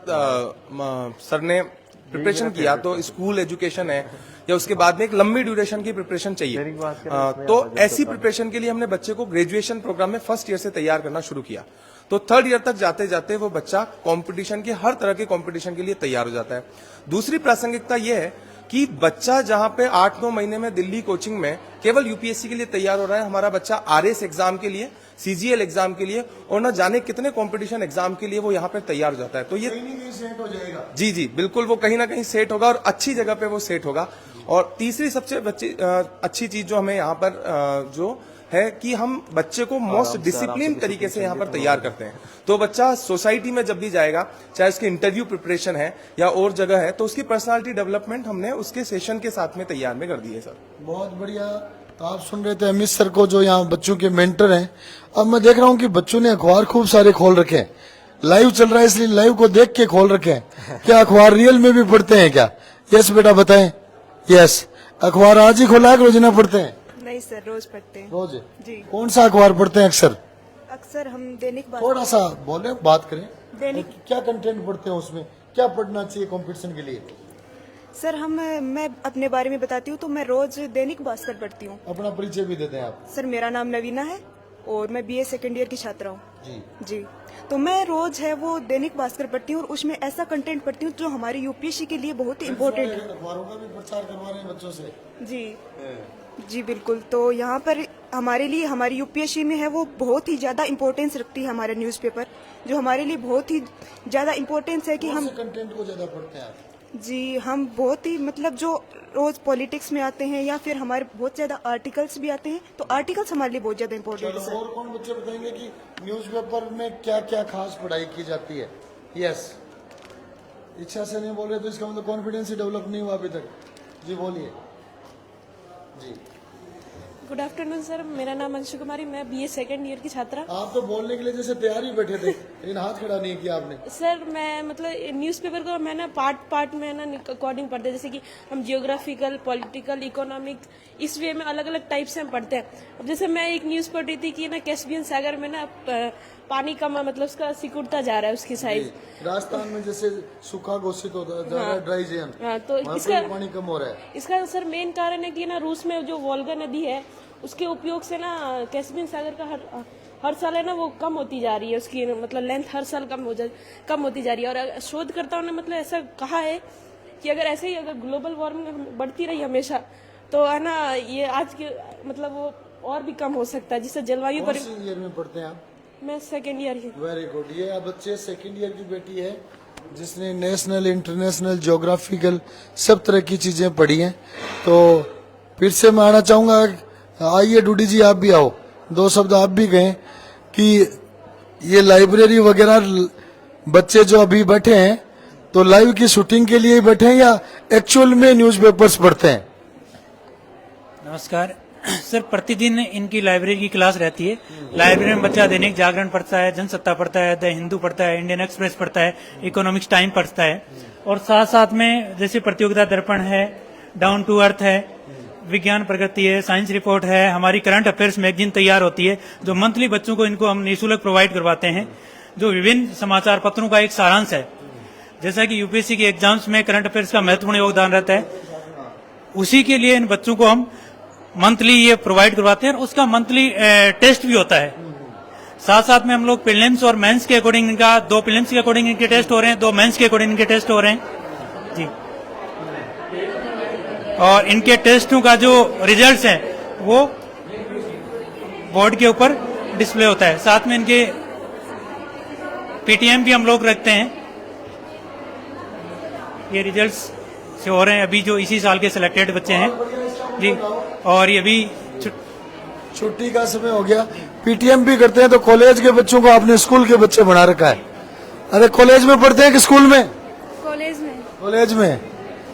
सर ने प्रिपरेशन किया तो स्कूल एजुकेशन है या उसके बाद में एक लंबी ड्यूरेशन की प्रिपरेशन चाहिए। तो ऐसी प्रिपरेशन के लिए हमने बच्चे को ग्रेजुएशन प्रोग्राम में फर्स्ट ईयर से तैयार करना शुरू किया। तो 3rd ईयर तक जाते जाते वो बच्चा कंपटीशन के हर तरह के कंपटीशन के लिए तैयार हो जाता है। दूसरी प्रासंगिकता यह है कि बच्चा जहां पे 8-9 महीने में दिल्ली कोचिंग में केवल यूपीएससी के लिए तैयार हो रहा है, हमारा बच्चा RS एग्जाम के लिए, CGL एग्जाम के लिए और न जाने कितने कंपटीशन एग्जाम के लिए वो यहाँ पे तैयार हो जाता है। तो ये सेट हो जाएगा। जी जी बिल्कुल, वो कहीं ना कहीं सेट होगा और अच्छी जगह पे वो सेट होगा। और तीसरी सबसे अच्छी चीज जो हमें यहाँ पर जो है कि हम बच्चे को मोस्ट डिसिप्लिन तरीके से यहाँ पर तैयार करते हैं। तो बच्चा सोसाइटी में जब भी जाएगा, चाहे उसकी इंटरव्यू प्रिपरेशन है या और जगह है, तो उसकी पर्सनालिटी डेवलपमेंट हमने उसके सेशन के साथ में तैयार में कर दी है। सर बहुत बढ़िया। तो आप सुन रहे थे अमित सर को जो यहाँ बच्चों के मेंटर हैं। अब मैं देख रहा हूँ कि बच्चों ने अखबार खूब सारे खोल रखे हैं, लाइव चल रहा है इसलिए लाइव को देख के खोल रखे हैं। क्या अखबार रियल में भी पढ़ते हैं क्या? यस बेटा बताएं। यस, अखबार आज ही खोला है, रोजाना पढ़ते हैं? नहीं सर, रोज पढ़ते हैं। रोज? जी। कौन सा अखबार पढ़ते हैं अक्सर? अक्सर हम दैनिक थोड़ा सा बोले, बात करें। दैनिक क्या कंटेंट पढ़ते हैं उसमें, क्या पढ़ना चाहिए कंपटीशन के लिए? सर मैं अपने बारे में बताती हूँ तो मैं रोज दैनिक भास्कर पढ़ती हूँ। अपना परिचय भी देते हैं आप। सर मेरा नाम नवीना है और मैं BA सेकेंड ईयर की छात्रा हूँ। जी जी। तो मैं रोज है वो दैनिक भास्कर पढ़ती हूँ और उसमें ऐसा कंटेंट पढ़ती हूँ जो हमारी यूपीएससी के लिए बहुत ही इम्पोर्टेंट है। अखबारों का भी प्रचार करवा रहे हैं बच्चों से। जी जी बिल्कुल। तो यहाँ पर हमारे लिए हमारी यूपीएससी में है वो बहुत ही ज्यादा इम्पोर्टेंस रखती है हमारा न्यूज़पेपर, जो हमारे लिए बहुत ही ज्यादा इम्पोर्टेंस है कि हम कंटेंट को ज्यादा पढ़ते हैं आप? जी, हम बहुत ही मतलब जो रोज पॉलिटिक्स में आते हैं या फिर हमारे बहुत ज्यादा आर्टिकल्स भी आते हैं, तो आर्टिकल्स हमारे लिए बहुत ज्यादा इम्पोर्टेंट है। और कौन बच्चे बताएंगे कि न्यूज़पेपर में क्या क्या खास पढ़ाई की जाती है? यस, इच्छा से नहीं बोल रहे तो इसका मतलब कॉन्फिडेंस ही डेवलप नहीं हुआ अभी तक। जी बोलिए। जी गुड आफ्टरनून सर, मेरा नाम अंशु कुमारी, मैं BA सेकेंड ईयर की छात्रा। आप तो बोलने के लिए जैसे तैयार ही बैठे थे, लेकिन हाथ खड़ा नहीं किया आपने। सर मैं मतलब न्यूज़पेपर को मैं ना पार्ट में ना अकॉर्डिंग पढ़ते हैं, जैसे कि हम जियोग्राफिकल, पॉलिटिकल, इकोनॉमिक, इस वे में अलग अलग टाइप से हम पढ़ते हैं। अब जैसे मैं एक न्यूज़ पढ़ रही थी कि ना कैस्पियन सागर में ना पानी कम मतलब उसका सिकुड़ता जा रहा है उसकी साइज। राजस्थान में जैसे सूखा घोषित होता जा रहा है, ड्राई जोन, हाँ, तो इसका पानी कम हो रहा है। इसका सर मेन कारण है कि ना रूस में जो वोल्गा नदी है उसके उपयोग से ना कैस्पियन सागर का हर साल है ना वो कम होती जा रही है, उसकी मतलब लेंथ हर साल कम होती जा रही है। और शोधकर्ताओं ने मतलब ऐसा कहा है कि अगर ऐसे ही अगर ग्लोबल वार्मिंग बढ़ती रही हमेशा तो है ना ये आज के मतलब वो और भी कम हो सकता है, जिससे जलवायु पर। कौन सी ईयर में पढ़ते हैं आप? मैं सेकेंड ईयर ही। Very good. ये बच्चे सेकेंड ईयर की बेटी है जिसने नेशनल, इंटरनेशनल, ज्योग्राफिकल सब तरह की चीजें पढ़ी हैं। तो फिर से मैं आना चाहूंगा, आइए डूडी जी आप भी आओ, 2 शब्द आप भी कहें कि ये लाइब्रेरी वगैरह बच्चे जो अभी बैठे हैं तो लाइव की शूटिंग के लिए ही बैठे हैं या एक्चुअल में न्यूज़पेपर्स पढ़ते हैं? नमस्कार सर, प्रतिदिन इनकी लाइब्रेरी की क्लास रहती है। लाइब्रेरी में बच्चा दैनिक जागरण पढ़ता है, जनसत्ता पढ़ता है, द हिंदू पढ़ता है, इंडियन एक्सप्रेस पढ़ता है, इकोनॉमिक्स टाइम पढ़ता है, और साथ साथ में जैसे प्रतियोगिता दर्पण है, डाउन टू अर्थ है, विज्ञान प्रगति है, साइंस रिपोर्ट है, हमारी करंट अफेयर्स मैगजीन तैयार होती है जो मंथली बच्चों को इनको हम निःशुल्क प्रोवाइड करवाते हैं, जो विभिन्न समाचार पत्रों का एक सारांश है। जैसा कि यूपीएससी के एग्जाम्स में करंट अफेयर्स का महत्वपूर्ण योगदान रहता है, उसी के लिए इन बच्चों को हम मंथली ये प्रोवाइड करवाते हैं, और उसका मंथली टेस्ट भी होता है। साथ साथ में हम लोग प्रीलिम्स और मेंस के अकॉर्डिंग इनका 2 प्रीलिम्स के अकॉर्डिंग इनके टेस्ट हो रहे हैं, 2 मेंस के अकॉर्डिंग इनके टेस्ट हो रहे हैं जी। और इनके टेस्टों का जो रिजल्ट्स हैं वो बोर्ड के ऊपर डिस्प्ले होता है। साथ में इनके पीटीएम भी हम लोग रखते हैं, ये रिजल्ट्स से हो रहे हैं अभी जो इसी साल के सिलेक्टेड बच्चे हैं जी। और ये भी छुट्टी का समय हो गया, पीटीएम भी करते हैं, तो कॉलेज के बच्चों को आपने स्कूल के बच्चे बना रखा है। अरे कॉलेज में पढ़ते हैं कि स्कूल में? कॉलेज में। कॉलेज में।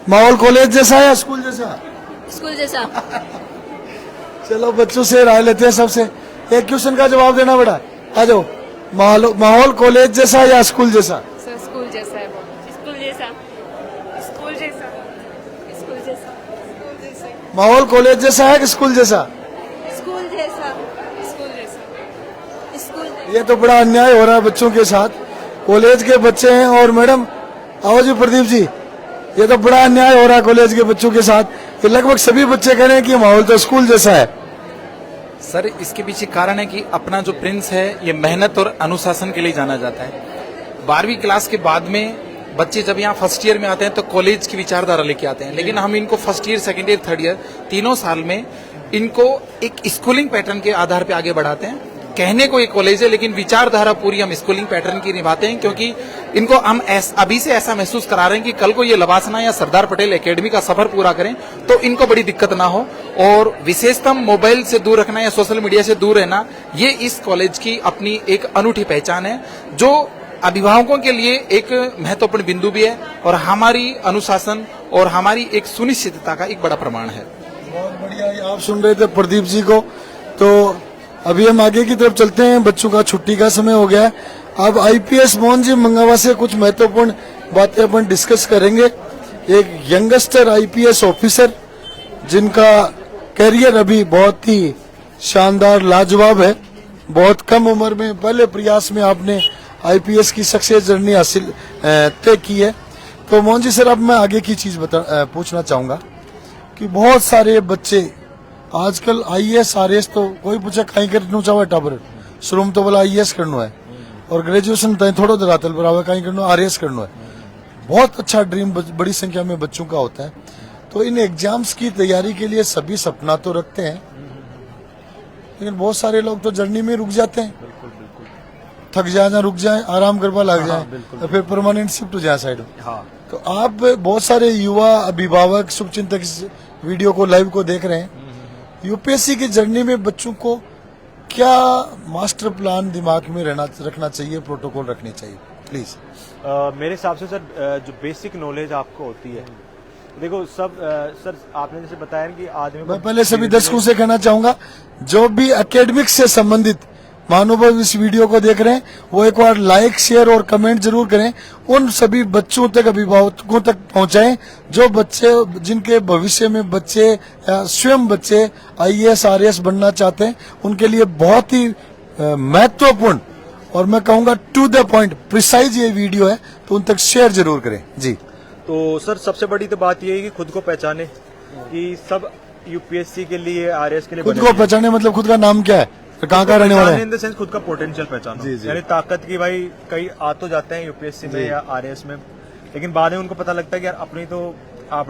माहौल कॉलेज जैसा है या स्कूल जैसा? स्कूल जैसा। चलो बच्चों से राय लेते हैं सबसे, एक क्वेश्चन का जवाब देना बेटा, आ जाओ। माहौल कॉलेज जैसा या स्कूल जैसा? सर स्कूल जैसा है, स्कूल जैसा, स्कूल जैसा, स्कूल जैसा, स्कूल जैसा। माहौल कॉलेज जैसा है कि स्कूल जैसा? स्कूल जैसा, स्कूल जैसा, स्कूल। ये तो बड़ा अन्याय हो रहा है बच्चों के साथ, कॉलेज के बच्चे हैं। और मैडम आओ जी, प्रदीप जी, ये तो बड़ा अन्याय हो रहा है कॉलेज के बच्चों के साथ, कि लगभग सभी बच्चे कह रहे हैं कि माहौल तो स्कूल जैसा है। सर इसके पीछे कारण है कि अपना जो प्रिंस है ये मेहनत और अनुशासन के लिए जाना जाता है। 12वीं क्लास के बाद में बच्चे जब यहाँ फर्स्ट ईयर में आते हैं तो कॉलेज की विचारधारा लेके आते हैं, लेकिन हम इनको first year, second year, third year तीनों साल में इनको एक स्कूलिंग पैटर्न के आधार पे आगे बढ़ाते हैं। कहने को ये कॉलेज है लेकिन विचारधारा पूरी हम स्कूलिंग पैटर्न की निभाते हैं, क्योंकि इनको हम अभी से ऐसा महसूस करा रहे हैं कि कल को ये लवासना या सरदार पटेल एकेडमी का सफर पूरा करें तो इनको बड़ी दिक्कत ना हो। और विशेषतम मोबाइल से दूर रखना या सोशल मीडिया से दूर रहना, ये इस कॉलेज की अपनी एक अनूठी पहचान है, जो अभिभावकों के लिए एक महत्वपूर्ण बिंदु भी है और हमारी अनुशासन और हमारी एक सुनिश्चितता का एक बड़ा प्रमाण है। बहुत बढ़िया। आप सुन रहे थे प्रदीप जी को, तो अभी हम आगे की तरफ चलते हैं, बच्चों का छुट्टी का समय हो गया है। अब आईपीएस मोहन जी मंगावा से कुछ महत्वपूर्ण बातें अपन डिस्कस करेंगे। एक यंगस्टर आईपीएस ऑफिसर जिनका कैरियर अभी बहुत ही शानदार, लाजवाब है। बहुत कम उम्र में, पहले प्रयास में आपने आईपीएस की सक्सेस जर्नी हासिल तय की है। तो मोहन जी सर, अब मैं आगे की चीज पूछना चाहूंगा कि बहुत सारे बच्चे आजकल आईएएस आरएएस, तो कोई पूछे कहीं करना चाहे टाबर शुरू में तो बोला आईएएस करना है, और ग्रेजुएशन तय थोड़ा दरातल बराबर कहीं करना आरएएस करना है। बहुत अच्छा ड्रीम बड़ी संख्या में बच्चों का होता है। तो इन एग्जाम्स की तैयारी के लिए सभी सपना तो रखते हैं, लेकिन बहुत सारे लोग तो जर्नी में रुक जाते हैं, थक जाए, रुक जाए, आराम करवा लग जाए, तो फिर परमानेंट शिफ्ट हो जाए साइड में। तो आप बहुत सारे युवा अभिभावक, शुभचिंतक इस वीडियो को, लाइव को देख रहे हैं। यूपीएससी की जर्नी में बच्चों को क्या मास्टर प्लान दिमाग में रखना चाहिए, प्रोटोकॉल रखने चाहिए, प्लीज? मेरे हिसाब से सर जो बेसिक नॉलेज आपको होती है, देखो सब सर आपने जैसे बताया कि आदमी, मैं पहले सभी दर्शकों से कहना चाहूंगा जो भी एकेडमिक्स से संबंधित महानुभाव इस वीडियो को देख रहे हैं वो एक बार लाइक, शेयर और कमेंट जरूर करें। उन सभी बच्चों तक, अभिभावकों तक पहुंचाएं जो बच्चे, जिनके भविष्य में बच्चे या स्वयं बच्चे आईएएस आरएएस बनना चाहते हैं, उनके लिए बहुत ही महत्वपूर्ण और मैं कहूंगा टू द पॉइंट, प्रिसाइज ये वीडियो है, तो उन तक शेयर जरूर करें जी। तो सर सबसे बड़ी तो बात ये है कि खुद को पहचाने कि सब यूपीएससी के लिए, आरएएस के लिए खुद को पहचाने मतलब खुद का नाम क्या है, कहाँ का रहने वाला है, इन द सेंस खुद का पोटेंशियल पहचानो, यानी ताकत की। भाई कई आ तो जाते हैं यूपीएससी में या आरएएस में, लेकिन बाद में उनको पता लगता है कि यार अपनी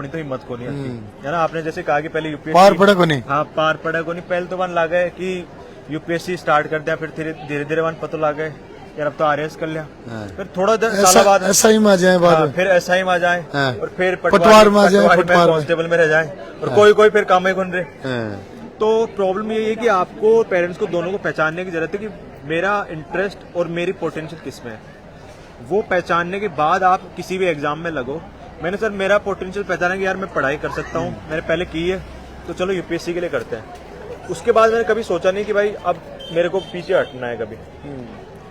तो हिम्मत को नहीं आती है ना। आपने जैसे कहा कि पहले यूपीएससी पार पड़ा को नहीं, हाँ पार पड़ा को नहीं, पहले तो वन ला गए कि यूपीएससी स्टार्ट कर दिया, फिर धीरे धीरे वन पता लग गए यार अब तो आरएस कर लिया, हाँ। फिर थोड़ा साल बाद SI में आ जाए बाद हाँ, में। फिर SI में आ जाए हाँ। और फिर पटवार में आ जाए, पटवार में। कांस्टेबल में रह जाए और हाँ। कोई फिर काम ही खुन रहे। हाँ। तो प्रॉब्लम ये है कि आपको पेरेंट्स को दोनों को पहचानने की जरूरत है कि मेरा इंटरेस्ट और मेरी पोटेंशियल किस में है। वो पहचानने के बाद आप किसी भी एग्जाम में लगो। मैंने सर मेरा पोटेंशियल पहचाना कि यार मैं पढ़ाई कर सकता हूँ, मैंने पहले की है तो चलो यूपीएससी के लिए करते हैं। उसके बाद मैंने कभी सोचा नहीं कि भाई अब मेरे को पीछे हटना है। कभी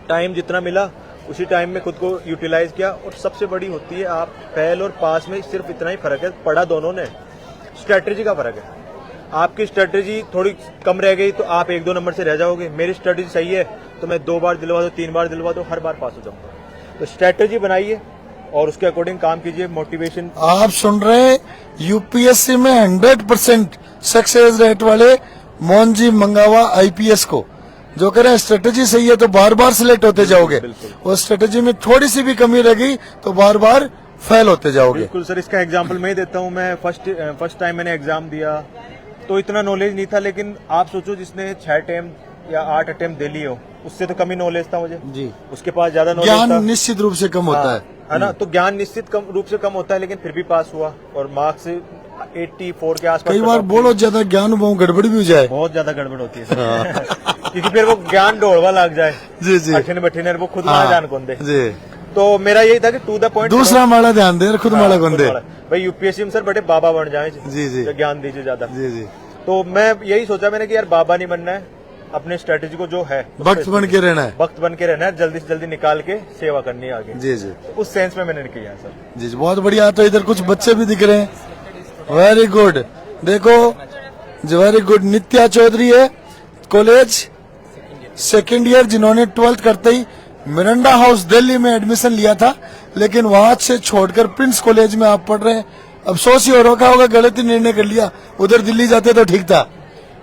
टाइम जितना मिला उसी टाइम में खुद को यूटिलाइज किया। और सबसे बड़ी होती है आप फेल और पास में सिर्फ इतना ही फर्क है, पढ़ा दोनों ने, स्ट्रेटेजी का फर्क है। आपकी स्ट्रेटेजी थोड़ी कम रह गई तो आप 1-2 नंबर से रह जाओगे। मेरी स्ट्रेटेजी सही है तो मैं 2 बार दिलवा दूं, 3 बार दिलवा दूं, हर बार पास हो जाऊंगा। तो स्ट्रेटेजी बनाइए और उसके अकॉर्डिंग काम कीजिए। मोटिवेशन आप सुन रहे हैं यूपीएससी में 100% सक्सेस रेट वाले मोहन जी मंगावा IPS को, जो कह रहे हैं स्ट्रेटेजी सही है तो बार बार सिलेक्ट होते जाओगे, और स्ट्रेटेजी में थोड़ी सी भी कमी रह गई तो बार बार फेल होते जाओगे। बिल्कुल सर, इसका एग्जाम्पल मैं ही देता हूँ। मैं फर्स्ट टाइम मैंने एग्जाम दिया तो इतना नॉलेज नहीं था, लेकिन आप सोचो जिसने 6 अटेम्प्ट या 8 अटेम्प्ट दे लिए हो उससे तो कम ही नॉलेज था मुझे जी। उसके पास ज्यादा नॉलेज था। ज्ञान निश्चित रूप से कम होता है ना, तो ज्ञान निश्चित रूप से कम होता है, लेकिन फिर भी पास हुआ और मार्क्स 84 के आसपास। कई बार बहुत ज्यादा ज्ञान वो गड़बड़ी भी हो जाए, बहुत ज्यादा गड़बड़ होती है सर। क्योंकि फिर वो ज्ञान ढोलवा लग जाए जी जी, अठिन बठिन वो खुद ना जान कौन दे जी। तो मेरा यही था कि टू द पॉइंट, दूसरा माला ध्यान दे, खुद माला कौन दे। भाई यूपीएससी में सर बड़े बाबा बन जाए जी जी, ज्ञान दीजिए ज्यादा। जी जी। तो मैं यही सोचा मैंने कि यार बाबा नहीं बनना है, अपने स्ट्रेटेजी को जो है वक्त बन के रहना है, वक्त बन के रहना है, जल्दी से जल्दी निकाल के सेवा करनी है आगे। जी जी, उस सेंस में मैंने किया सर। जी जी, बहुत बढ़िया। तो इधर कुछ बच्चे भी दिख रहे हैं, वेरी गुड। देखो वेरी गुड, नित्या चौधरी है, कॉलेज 2nd ईयर, जिन्होंने 12th करते ही मिरांडा हाउस दिल्ली में एडमिशन लिया था, लेकिन वहां से छोड़कर प्रिंस कॉलेज में आप पढ़ रहे हैं। अफसोस ही हो रखा होगा, गलत ही निर्णय कर लिया, उधर दिल्ली जाते तो ठीक था।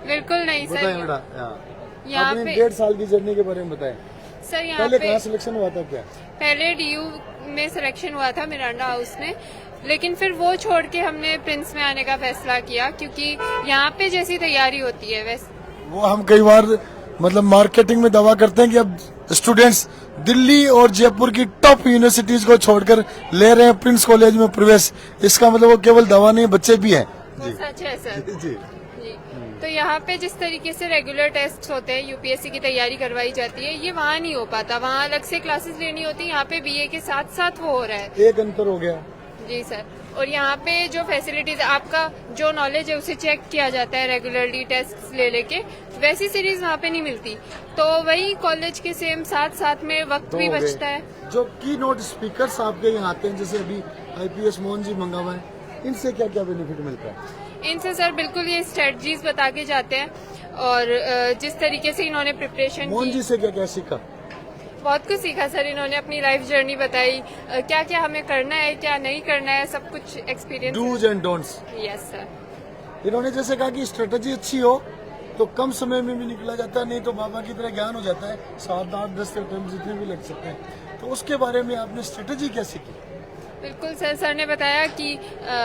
बिल्कुल नहीं सर, बताएं बेटा, यहाँ अपनी पे 1.5 साल की जर्नी के बारे में बताएं। सर यहाँ पहले पे कहाँ सिलेक्शन हुआ था क्या? पहले DU में सिलेक्शन हुआ था मिरांडा हाउस में, लेकिन फिर वो छोड़ के हमने प्रिंस में आने का फैसला किया, क्योंकि यहाँ पे जैसी तैयारी होती है वैसे। वो हम कई बार मतलब मार्केटिंग में दावा करते हैं कि अब स्टूडेंट्स दिल्ली और जयपुर की टॉप यूनिवर्सिटीज को छोड़कर ले रहे हैं प्रिंस कॉलेज में प्रवेश। इसका मतलब वो केवल दावा नहीं, बच्चे भी हैं। वो सच है सर जी जी। तो यहाँ पे जिस तरीके से रेगुलर टेस्ट होते हैं, यूपीएससी की तैयारी करवाई जाती है, ये वहाँ नहीं हो पाता। वहाँ अलग से क्लासेस लेनी होती है, यहाँ पे BA के साथ साथ वो हो रहा है। एक अंतर हो गया जी सर। और यहाँ पे जो फैसिलिटीज, आपका जो नॉलेज है उसे चेक किया जाता है रेगुलरली टेस्ट ले लेके, वैसी सीरीज वहाँ पे नहीं मिलती। तो वही कॉलेज के सेम साथ साथ में वक्त भी बचता है। जो की नोट स्पीकर्स आपके यहाँ आते हैं, जैसे अभी IPS मोहन जी मंगावा है, इनसे क्या क्या बेनिफिट मिलता है? इनसे सर बिल्कुल ये स्ट्रेटजीज बता के जाते हैं, और जिस तरीके से इन्होंने प्रिपरेशन मोहन जी से क्या क्या सीखा? बहुत कुछ सीखा सर। इन्होंने अपनी लाइफ जर्नी बताई, क्या क्या हमें करना है, क्या नहीं करना है, सब कुछ experience. Dos and don'ts. Yes sir. इन्होंने जैसे कहा कि स्ट्रेटेजी अच्छी हो तो कम समय में भी निकला जाता है, नहीं तो बाबा की तरह ज्ञान हो जाता है, 7, 8, 10 अटेम्प्ट जितने भी लग सकते हैं। तो उसके बारे में आपने स्ट्रेटेजी क्या सीखी? बिल्कुल सर, सर ने बताया कि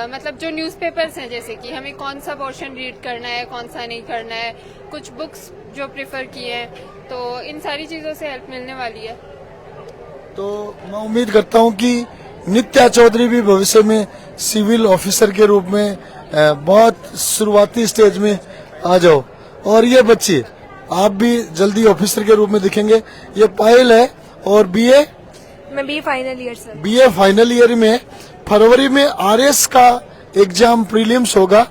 मतलब जो न्यूज़पेपर्स हैं, जैसे कि हमें कौन सा पोर्शन रीड करना है, कौन सा नहीं करना है, कुछ बुक्स जो प्रेफर किए हैं, तो इन सारी चीज़ों से हेल्प मिलने वाली है। तो मैं उम्मीद करता हूं कि नित्या चौधरी भी भविष्य में सिविल ऑफिसर के रूप में बहुत शुरुआती स्टेज में आ जाओ, और ये बच्चे आप भी जल्दी ऑफिसर के रूप में दिखेंगे। ये पायल है और BA, मैं BA final year sir. BA final year में फरवरी में RS का एग्जाम प्रीलिम्स होगा,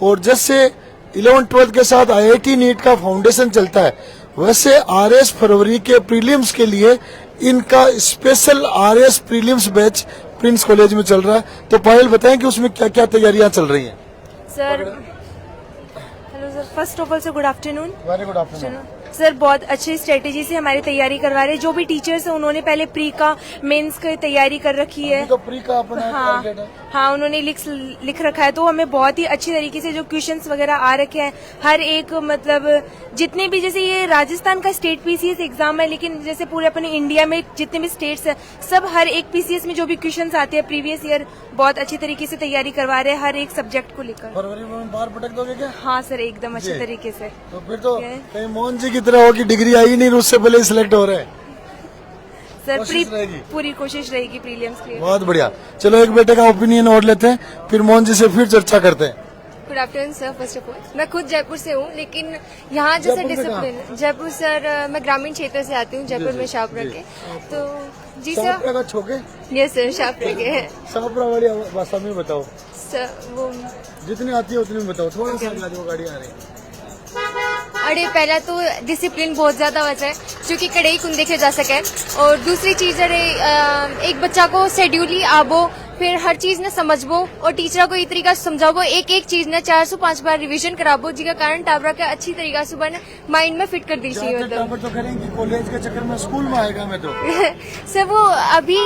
और जैसे 11th-12th के साथ IIT नीट का फाउंडेशन चलता है, वैसे RS फरवरी के प्रीलिम्स के लिए इनका special RS prelims batch Prince college में चल रहा है। तो पायल बताएं कि उसमें क्या क्या तैयारियां चल रही हैं? Sir hello sir, first of all sir good afternoon. Very good afternoon sir. बहुत अच्छी स्ट्रेटेजी से हमारी तैयारी करवा रहे हैं। जो भी टीचर्स हैं उन्होंने पहले प्री का मेंस की तैयारी कर रखी है। तो प्री का अपना हाँ, टारगेट है। हाँ उन्होंने लिख रखा है, तो हमें बहुत ही अच्छी तरीके से जो क्वेश्चंस वगैरह आ रखे हैं, हर एक मतलब जितने भी, जैसे ये राजस्थान का स्टेट PCS एग्जाम है, लेकिन जैसे पूरे अपने इंडिया में जितने भी स्टेट्स हैं, सब हर एक PCS में जो भी क्वेश्चंस आते हैं प्रीवियस ईयर, बहुत अच्छी तरीके से तैयारी करवा रहे हैं हर एक सब्जेक्ट को लेकर। फरवरी में बाहर पटक दोगे क्या? हाँ सर, एकदम अच्छे तरीके से। तो फिर तो कहीं मोहन जी की तरह हो कि डिग्री आई नहीं, उससे पहले सिलेक्ट हो रहे हैं। सर कोशिश रहेगी। पूरी कोशिश रहेगी प्रीलिम्स के लिए। बहुत बढ़िया। चलो एक बेटे का ओपिनियन और लेते हैं, फिर मोहन जी से फिर चर्चा करते हैं। Good afternoon sir. First of all मैं खुद जयपुर से हूँ, लेकिन यहाँ जैसे जयपुर में डिसिप्लिन, जयपुर सर मैं ग्रामीण क्षेत्र से आती हूँ, जयपुर में शाहपुरा के। तो जी सर। शाहपुरा का छोके? यस सर, शाहपुरा के हैं। शाहपुरा वाली भाषा में बताओ सर। वो जितनी आती है उतनी बताओ, थोड़ा सा आगे जो गाड़ी आ रही है। अरे पहला तो डिसिप्लिन बहुत ज्यादा वजह है, क्योंकि कड़ाई कुन देखे जा सके। और दूसरी चीज अरे एक बच्चा को शेड्यूली आबो, फिर हर चीज ने समझबो और टीचर को ये तरीका से समझाबो, एक एक चीज ने 405 बार रिवीजन कराबो, जिसका कारण टाबरा का अच्छी तरीका से बने माइंड में फिट कर दी चाहिए। तो करेंगे कॉलेज के चक्कर में स्कूल में आएगा मैं तो सर वो अभी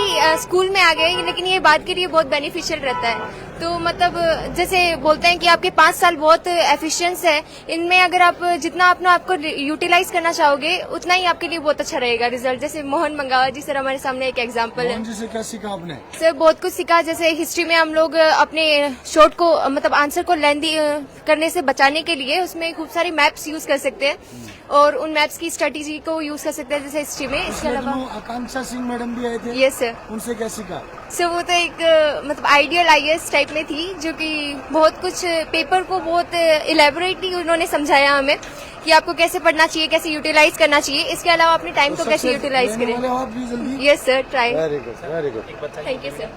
स्कूल में आ गए, लेकिन ये बात के लिए बहुत बेनिफिशियल रहता है। तो मतलब जैसे बोलते हैं कि आपके 5 साल बहुत एफिशिएंस है, इनमें अगर आप जितना अपना आपको यूटिलाइज करना चाहोगे उतना ही आपके लिए बहुत अच्छा रहेगा रिजल्ट। जैसे मोहन मंगावा जी सर हमारे सामने एक एग्जांपल है। मोहन जी से क्या सीखा आपने? सर बहुत कुछ सीखा, जैसे हिस्ट्री में हम लोग अपने शॉर्ट को मतलब आंसर को लेंदी करने से बचाने के लिए उसमें खूब सारी मैप्स यूज कर सकते हैं और उन मैप्स की स्ट्रेटेजी को यूज कर सकते हैं, जैसे हिस्ट्री में। इसके अलावा आकांक्षा सिंह मैडम भी आए थे। Yes sir. उनसे क्या सीखा? सर वो तो एक मतलब आइडियल आईएएस टाइप में थी, जो कि बहुत कुछ पेपर को बहुत इलेबोरेटली उन्होंने समझाया हमें कि आपको कैसे पढ़ना चाहिए, कैसे यूटिलाइज करना चाहिए। इसके अलावा अपने टाइम को कैसे यूटिलाइज करें। Yes sir, try. Very good, very good. Thank you sir.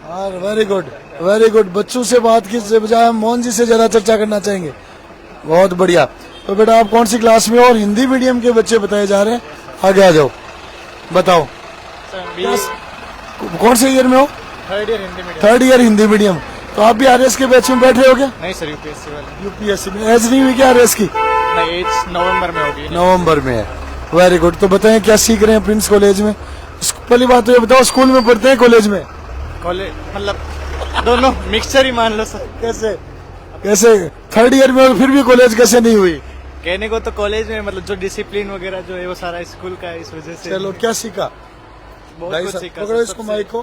और वेरी गुड, वेरी गुड। बच्चों से बात की बजाय मोहन जी से ज्यादा चर्चा करना चाहेंगे। बहुत बढ़िया। तो बेटा आप कौन सी क्लास में हो? और हिंदी मीडियम के बच्चे बताए जा रहे हैं, आगे आ जाओ, बताओ कौन से ईयर में हो? Third year Hindi medium. Third year Hindi medium. तो आप भी आरएस के बैच में बैठ रहे हो क्या? नहीं सर, यूपीएससी वाले। यूपीएससी में एज नहीं हुई क्या आरएस की? नहीं, एज नवंबर में होगी। नवंबर में है। Very good. तो बताएं क्या सीख रहे हैं प्रिंस कॉलेज में? पहली बात तो ये बताओ, स्कूल में पढ़ते हैं कॉलेज में? कॉलेज मतलब दोनों मिक्सचर ही मान लो सर। कैसे कैसे थर्ड ईयर में और फिर भी कॉलेज कैसे नहीं हुई? कहने को तो कॉलेज में मतलब जो डिसिप्लिन वगैरह जो है वो सारा स्कूल का है, इस वजह से। चलो क्या सीखा? बहुत कुछ सीखा। पकड़ो इसको माइक को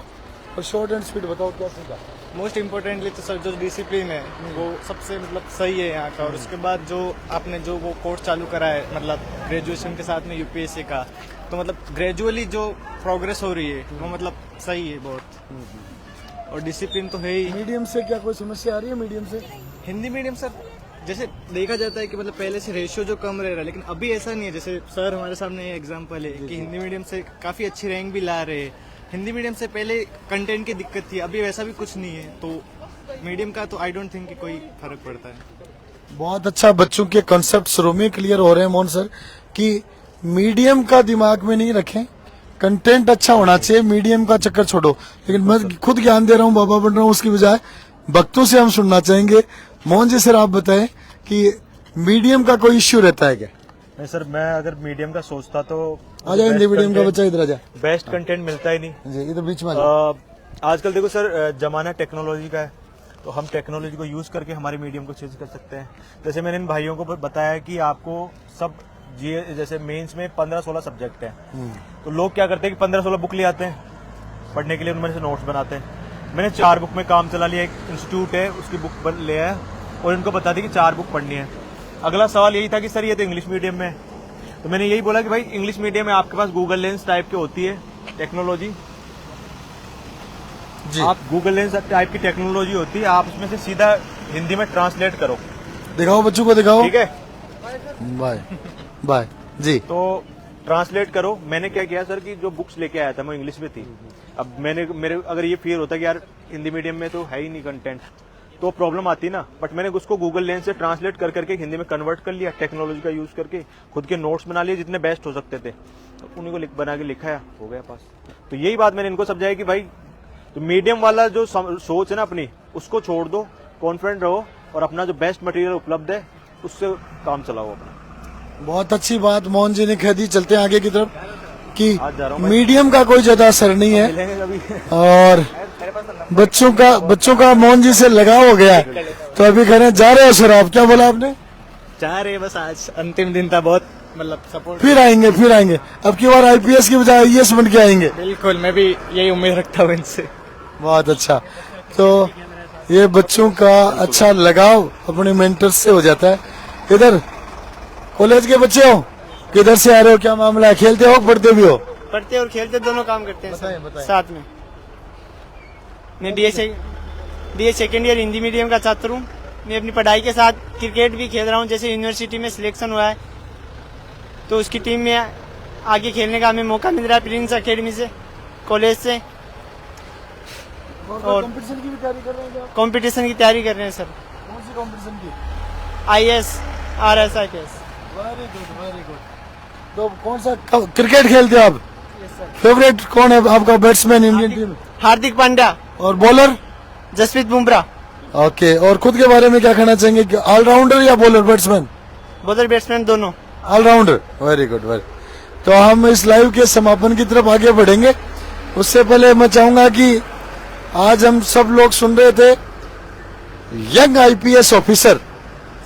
और शॉर्ट एंड स्पीड बताओ क्या सीखा? मोस्ट इम्पोर्टेंटली तो सर जो डिसिप्लिन है वो सबसे मतलब सही है यहाँ का। और उसके बाद जो आपने जो वो कोर्स चालू करा है मतलब ग्रेजुएशन के साथ में यूपीएससी का, तो मतलब ग्रेजुअली जो प्रोग्रेस हो रही है वो मतलब सही है बहुत। और डिसिप्लिन तो है ही। मीडियम से क्या कोई समस्या आ रही है? मीडियम से हिंदी मीडियम सर जैसे देखा जाता है कि मतलब पहले से रेशियो जो कम रह रहा है, लेकिन अभी ऐसा नहीं है। जैसे सर हमारे सामने एग्जांपल है कि हिंदी मीडियम से काफी अच्छी रैंक भी ला रहे हैं। हिंदी मीडियम से पहले कंटेंट की दिक्कत थी, अभी वैसा भी कुछ नहीं है। तो मीडियम का तो आई डोंट थिंक कि कोई फर्क पड़ता है। बहुत अच्छा। बच्चों के कॉन्सेप्ट शुरू में क्लियर हो रहे हैं मोहन सर कि मीडियम का दिमाग में नहीं रखें, कंटेंट अच्छा होना चाहिए, मीडियम का चक्कर छोड़ो। लेकिन मैं खुद ज्ञान दे रहा हूँ, बाबा बन रहा हूँ, उसकी बजाय भक्तों से हम सुनना चाहेंगे। मोहन जी सर आप बताएं कि मीडियम का कोई इश्यू रहता है क्या? नहीं सर, मैं अगर मीडियम का सोचता तो आ जाए हिंदी मीडियम का बच्चा इधर आ जाए। बेस्ट कंटेंट मिलता ही नहीं जी, ये तो बीच में आजकल देखो सर जमाना टेक्नोलॉजी का है, तो हम टेक्नोलॉजी को यूज करके हमारे मीडियम को चेंज कर सकते हैं। जैसे मैंने इन भाइयों को बताया कि आपको सब जैसे मेंस में 15-16 सब्जेक्ट हैं, तो लोग क्या करते हैं कि 15-16 बुक ले आते हैं पढ़ने के लिए, उनमें से नोट्स बनाते हैं। मैंने 4 बुक में काम चला लिया, एक इंस्टीट्यूट है उसकी बुक ले आया और इनको बता दी कि 4 बुक पढ़नी है। अगला सवाल यही था कि सर ये तो इंग्लिश मीडियम में है, तो मैंने यही बोला कि भाई इंग्लिश मीडियम में आपके पास गूगल लेंस टाइप की होती है टेक्नोलॉजी, आप गूगल लेंस टाइप की टेक्नोलॉजी होती है, आप उसमें से सीधा हिंदी में ट्रांसलेट करो। दिखाओ बच्चों को, दिखाओ। ठीक है, बाय बाय जी। तो ट्रांसलेट करो। मैंने क्या किया सर कि जो बुक्स लेके आया था वो इंग्लिश में थी। अब मेरे अगर ये फील होता कि यार हिंदी मीडियम में तो है ही नहीं कंटेंट, तो प्रॉब्लम आती ना। बट मैंने उसको गूगल लेंस से ट्रांसलेट कर करके हिंदी में कन्वर्ट कर लिया, टेक्नोलॉजी का यूज करके खुद के नोट्स बना लिए जितने बेस्ट हो सकते थे, तो उन्हीं को बना के लिखाया, हो गया पास। तो यही बात मैंने इनको समझाया कि भाई तो मीडियम वाला जो सोच है ना अपनी, उसको छोड़ दो, कॉन्फिडेंट रहो और अपना जो बेस्ट मटेरियल उपलब्ध है उससे काम चलाओ अपना। बहुत अच्छी बात मोहन जी ने कह दी। चलते हैं आगे की तरफ कि मीडियम का कोई ज्यादा असर नहीं है और बच्चों का मोहन जी से लगाव हो गया, तो अभी कह रहे हैं जा रहे हो सर आप? क्या बोला आपने? जा रहे बस, आज अंतिम दिन था, बहुत मतलब सपोर्ट। फिर आएंगे अब की बार आईपीएस की बजाय आईएएस बन के आएंगे। बिल्कुल, मैं भी यही उम्मीद रखता हूँ इनसे। बहुत अच्छा। तो ये बच्चों का अच्छा लगाव अपने मेंटर से हो जाता है। इधर कॉलेज के बच्चे हो, किधर से आ रहे हो, क्या मामला है? खेलते हो पढ़ते भी हो? पढ़ते और खेलते दोनों काम करते हैं बताएं, बताएं। साथ में। मैं BA second year Hindi medium का छात्र हूँ। मैं अपनी पढ़ाई के साथ क्रिकेट भी खेल रहा हूँ। जैसे यूनिवर्सिटी में सिलेक्शन हुआ है तो उसकी टीम में आगे खेलने का हमें मौका मिल रहा है प्रिंस एकेडमी से, कॉलेज से। और कंपटीशन की भी तैयारी कर रहे हैं क्या? कंपटीशन की तैयारी कर रहे हैं सर। कौन सी कंपटीशन की? IAS, RS, IPS। Very good, very good. तो कौन सा क्रिकेट खेलते हो आप? फेवरेट कौन है आपका बैट्समैन इंडियन टीम में? हार्दिक पांड्या। और बॉलर? जसप्रीत बुमराह। ओके, और खुद के बारे में क्या कहना चाहेंगे? ऑलराउंडर या बॉलर बैट्समैन? बॉलर बैट्समैन दोनों। Allrounder, very good, very. तो हम इस लाइव के समापन की तरफ आगे बढ़ेंगे। उससे पहले मैं चाहूंगा कि आज हम सब लोग सुन रहे थे young IPS officer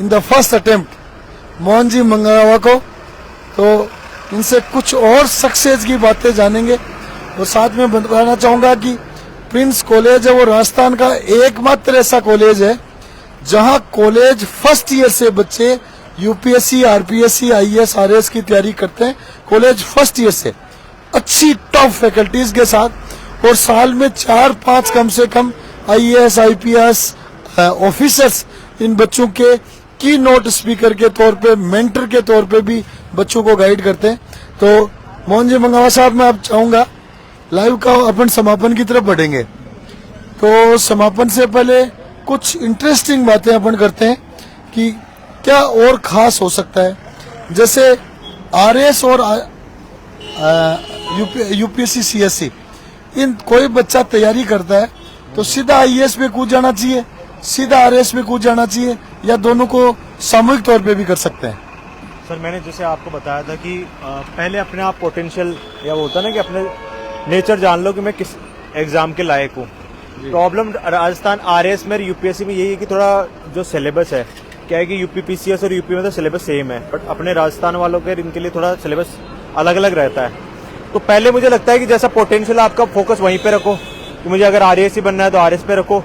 in the first attempt Mohan ji Mangawa को, तो इनसे कुछ और सक्सेस की बातें जानेंगे। और साथ में बताना चाहूंगा कि प्रिंस कॉलेज है वो राजस्थान का एकमात्र ऐसा कॉलेज है जहां कॉलेज फर्स्ट ईयर से बच्चे UPSC, RPSC, IAS, RS की तैयारी करते हैं। कॉलेज फर्स्ट ईयर से अच्छी टॉप फैकल्टीज के साथ, और साल में 4-5 कम से कम IAS, IPS ऑफिसर्स इन बच्चों के की नोट स्पीकर के तौर पे, मेंटर के तौर पे भी बच्चों को गाइड करते हैं। तो मोहन जी मंगावा साहब, मैं अब चाहूंगा लाइव का अपन समापन की तरफ बढ़ेंगे। तो समापन से पहले कुछ इंटरेस्टिंग बातें अपन करते हैं कि क्या और खास हो सकता है। जैसे RS और UPSC, CSC, इन कोई बच्चा तैयारी करता है तो सीधा IAS पे कूद जाना चाहिए, सीधा RS पे कूद जाना चाहिए, या दोनों को सामूहिक तौर पे भी कर सकते हैं? सर मैंने जैसे आपको बताया था कि पहले अपने आप पोटेंशियल, या वो होता है ना कि अपने नेचर जान लो कि मैं किस एग्जाम के लायक हूँ। प्रॉब्लम राजस्थान RS में, UPSC में यही है कि थोड़ा जो सिलेबस है, क्या है कि UP PCS और UP में तो सिलेबस सेम है, बट अपने राजस्थान वालों के इनके लिए थोड़ा सिलेबस अलग अलग रहता है। तो पहले मुझे लगता है कि जैसा पोटेंशियल आपका फोकस वहीं पे रखो, कि मुझे अगर RAS ही बनना है तो RS पे रखो।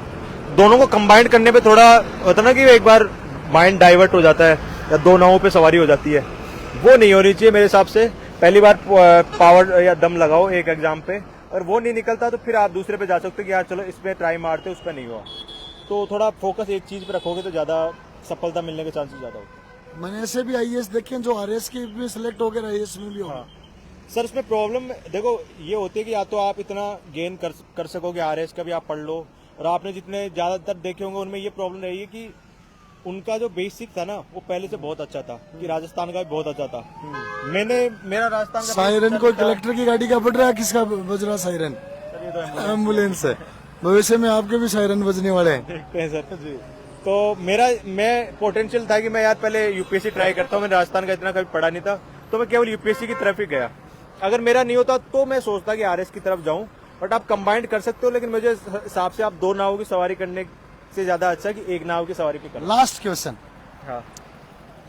दोनों को कंबाइंड करने पे थोड़ा होता ना कि एक बार माइंड डाइवर्ट हो जाता है या दो नावों पे सवारी हो जाती है, वो नहीं होनी चाहिए मेरे हिसाब से। पहली बार पावर या दम लगाओ एक एग्जाम पे, और वो नहीं निकलता तो फिर आप दूसरे पे जा सकते हो कि यार चलो इस पे ट्राई मारते, उस पे नहीं हुआ। तो थोड़ा फोकस एक चीज पे रखोगे तो ज्यादा सफलता मिलने के चांसेस ज्यादा होते हैं। मैंने ऐसे भी IAS देखे जो RS के में सिलेक्ट हो गए, IAS में भी हो। हाँ। सर इसमें प्रॉब्लम देखो ये होती है कि या तो आप इतना गेन कर सकोगे, RS का भी आप पढ़ लो, और आपने जितने ज्यादातर देखे होंगे उनमें ये प्रॉब्लम रही है कि उनका जो बेसिक था ना वो पहले से बहुत अच्छा था, कि राजस्थान का भी बहुत अच्छा था। मेरा राजस्थान का सायरन को कलेक्टर की गाड़ी का पड़ रहा है, किसका बज रहा सायरन? एम्बुलेंस है। भविष्य में आपके भी सायरन बजने वाले हैं। देखते हैं सर जी। तो मैं पोटेंशियल था कि मैं यार पहले UPSC ट्राई करता हूँ, मैंने राजस्थान का इतना कभी पढ़ा नहीं था, तो मैं केवल UPSC की तरफ ही गया। अगर मेरा नहीं होता तो मैं सोचता कि RS की तरफ जाऊं, बट आप कंबाइंड कर सकते हो, लेकिन मुझे हिसाब से आप दो नावों की सवारी करने से ज्यादा अच्छा है कि एक नाव की सवारी पे करना। लास्ट क्वेश्चन, हाँ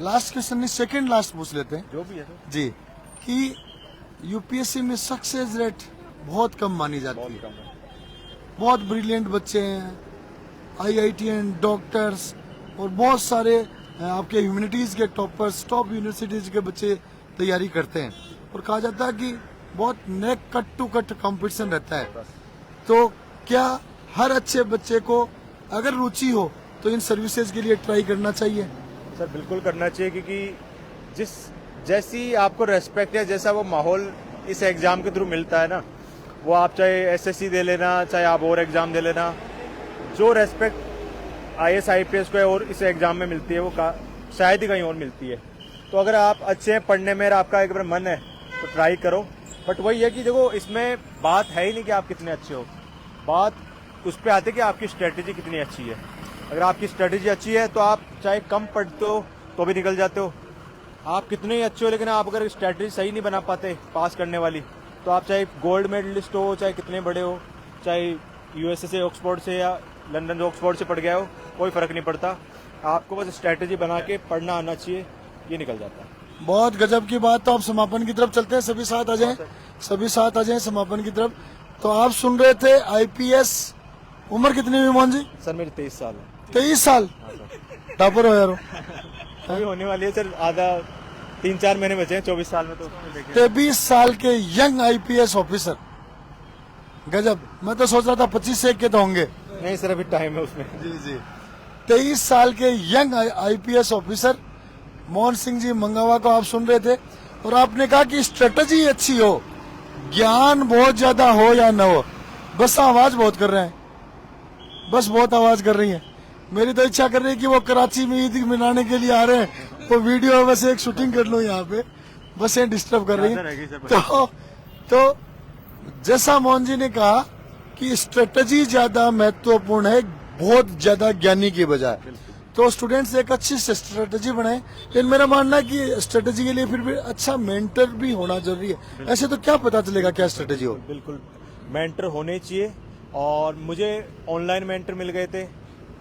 लास्ट क्वेश्चन नहीं, सेकंड लास्ट पूछ लेते हैं जो भी है सर जी, कि UPSC में सक्सेस रेट बहुत कम मानी जाती है। बहुत ब्रिलियंट बच्चे हैं, IITian, डॉक्टर्स और बहुत सारे आपके ह्यूमैनिटीज के टॉपर्स, टॉप यूनिवर्सिटीज के बच्चे तैयारी करते हैं, और कहा जाता है कि बहुत neck cut to cut competition रहता है। तो क्या हर अच्छे बच्चे को अगर रुचि हो तो इन सर्विसेज के लिए ट्राई करना चाहिए? सर बिल्कुल करना चाहिए, क्योंकि जैसी आपको रेस्पेक्ट है, जैसा वो माहौल इस एग्जाम के थ्रू मिलता है ना, वो आप चाहे SSC दे लेना, चाहे आप और एग्जाम दे लेना, जो रेस्पेक्ट IAS IPS को और इस एग्जाम में मिलती है वो शायद ही कहीं और मिलती है। तो अगर आप अच्छे हैं पढ़ने में, आपका एक बार मन है तो ट्राई करो। बट वही है कि देखो इसमें बात है ही नहीं कि आप कितने अच्छे हो, बात उस पर आती है कि आपकी स्ट्रेटेजी कितनी अच्छी है। अगर आपकी स्ट्रेटेजी अच्छी है तो आप चाहे कम पढ़ते हो तो भी निकल जाते हो, आप कितने ही अच्छे हो, लेकिन आप अगर स्ट्रेटेजी सही नहीं बना पाते पास करने वाली, तो आप चाहे गोल्ड मेडलिस्ट हो, चाहे कितने बड़े हो, चाहे USA से, ऑक्सफोर्ड से या लंदन ऑक्सफोर्ड से पढ़ गया हो, कोई फर्क नहीं पड़ता। आपको बस स्ट्रेटेजी बना के पढ़ना आना चाहिए, ये निकल जाता है। बहुत गजब की बात। तो आप समापन की तरफ चलते हैं, सभी साथ आ जाएं, सभी साथ आ जाएं समापन की तरफ। तो आप सुन रहे थे IPS। उम्र कितनी हुई मोहन जी? सर मेरी 23 साल है। 23 साल? टॉपर हो यार? अभी होने वाली है सर, आधा 3-4 महीने बचे हैं 24 साल में, तो उसमें देखिए 23 साल के यंग आईपीएस ऑफिसर, गजब। मैं तो सोच रहा था 25 से के तो होंगे। नहीं सर, अभी टाइम है उसमें। जी जी। 23 साल के young IPS officer Mohan Singh ji Mangawa को आप सुन रहे थे, और आपने कहा कि स्ट्रेटजी अच्छी हो, ज्ञान बहुत ज्यादा हो या न हो, बस आवाज बहुत कर रहे हैं, बस बहुत आवाज कर रही है। मेरी तो इच्छा कर रही है कि वो कराची में ईद मनाने के लिए आ रहे हैं, वो वीडियो बस एक शूटिंग कर लूं यहाँ पे, बस ये डिस्टर्ब कर रही है। तो जैसा मोहन जी ने कहा कि स्ट्रेटजी ज्यादा महत्वपूर्ण है बहुत ज्यादा ज्ञानी की बजाय, तो स्टूडेंट्स एक अच्छी स्ट्रेटजी बनाए। लेकिन मेरा मानना है कि स्ट्रेटजी के लिए फिर भी अच्छा मेंटर भी होना जरूरी है। ऐसे तो क्या पता चलेगा क्या स्ट्रेटजी हो? बिल्कुल मेंटर होने चाहिए, और मुझे ऑनलाइन मेंटर मिल गए थे।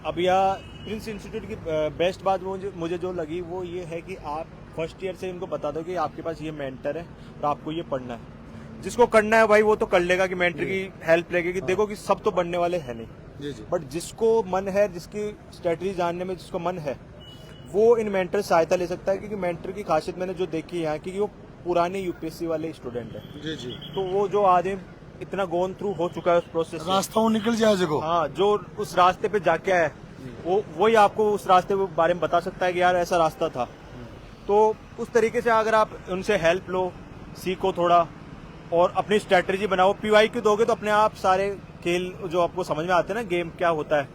अब यह प्रिंस इंस्टीट्यूट की बेस्ट बात मुझे जो लगी वो ये है कि आप फर्स्ट ईयर से इनको बता दो कि आपके पास ये मेंटर है और आपको ये पढ़ना है। जिसको करना है भाई वो तो कर लेगा कि मेंटर की हेल्प लेगी। देखो कि सब तो बनने वाले हैं नहीं, बट जिसको मन है, जिसकी स्ट्रेटजी जानने में जिसको मन है, वो इन मेंटर से सहायता ले सकता है। क्योंकि मेंटर की खासियत मैंने जो देखी है यहाँ की, वो पुराने यूपीएससी वाले स्टूडेंट है। जी जी। तो वो जो आदमी इतना गोन थ्रू हो चुका है उस प्रोसेस, रास्ता निकल जाए जगह, हाँ, जो उस रास्ते पे जाके आया है वही आपको उस रास्ते के बारे में बता सकता है कि यार ऐसा रास्ता था। तो उस तरीके से अगर आप उनसे हेल्प लो, सीखो थोड़ा, और अपनी स्ट्रेटजी बनाओ। पीवाईक्यू दोगे तो अपने आप सारे खेल जो आपको समझ में आते हैं ना, गेम क्या होता है,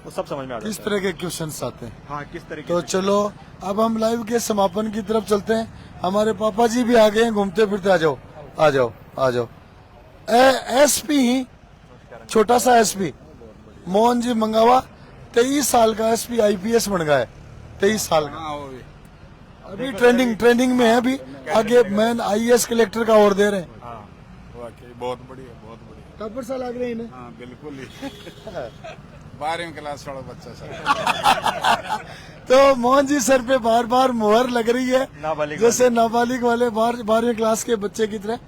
वो सब समझ में आता है। किस तरह के क्वेश्चंस आते हैं, हाँ, किस तरीके तो चलो अब हम लाइव के समापन की तरफ चलते हैं। हमारे पापा जी भी आ गए हैं घूमते फिरते। आ जाओ आ जाओ आ जाओ। एसपी ही, छोटा सा एसपी मोहन जी मंगावा 23 साल का एसपी आईपीएस बन गया है, 23 साल का। अभी ट्रेंडिंग में है, अभी आगे मैन आईएएस कलेक्टर का और दे रहे हैं। बहुत बढ़िया, बहुत बढ़िया। कब सा लग रही है? हाँ बिल्कुल ही 12वीं क्लास वाला बच्चा सर। तो मोहन जी सर पे बार बार मुहर लग रही है, जैसे नाबालिग वाले 12वीं क्लास के बच्चे की तरह।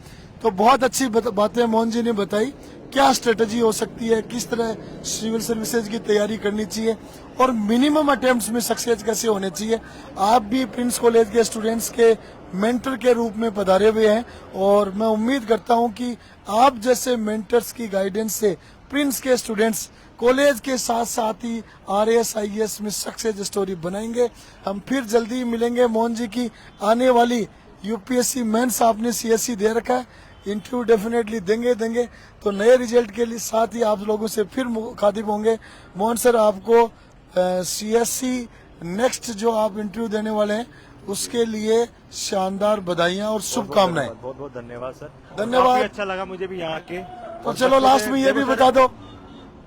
तो बहुत अच्छी बातें मोहन जी ने बताई, क्या स्ट्रेटजी हो सकती है, किस तरह सिविल सर्विसेज की तैयारी करनी चाहिए, और मिनिमम अटेम्प्ट्स में सक्सेस कैसे होने चाहिए। आप भी प्रिंस कॉलेज के स्टूडेंट्स के मेंटर के रूप में पधारे हुए हैं, और मैं उम्मीद करता हूं कि आप जैसे मेंटर्स की गाइडेंस से प्रिंस के स्टूडेंट्स कॉलेज के साथ साथ ही आरएएस आईएएस में सक्सेस स्टोरी बनाएंगे। हम फिर जल्दी मिलेंगे। मोहन जी की आने वाली यूपीएससी मेंस आपने सीएससी दे रखा है, इंटरव्यू डेफिनेटली देंगे। तो नए रिजल्ट के लिए साथ ही आप लोगों से फिर मुखातिब होंगे। मोहन सर, आपको सीएससी नेक्स्ट जो आप इंटरव्यू देने वाले हैं उसके लिए शानदार बधाइयां और शुभकामनाएं। बहुत बहुत धन्यवाद सर, धन्यवाद। काफी अच्छा लगा मुझे भी यहाँ के। तो चलो लास्ट में ये भी बता दो,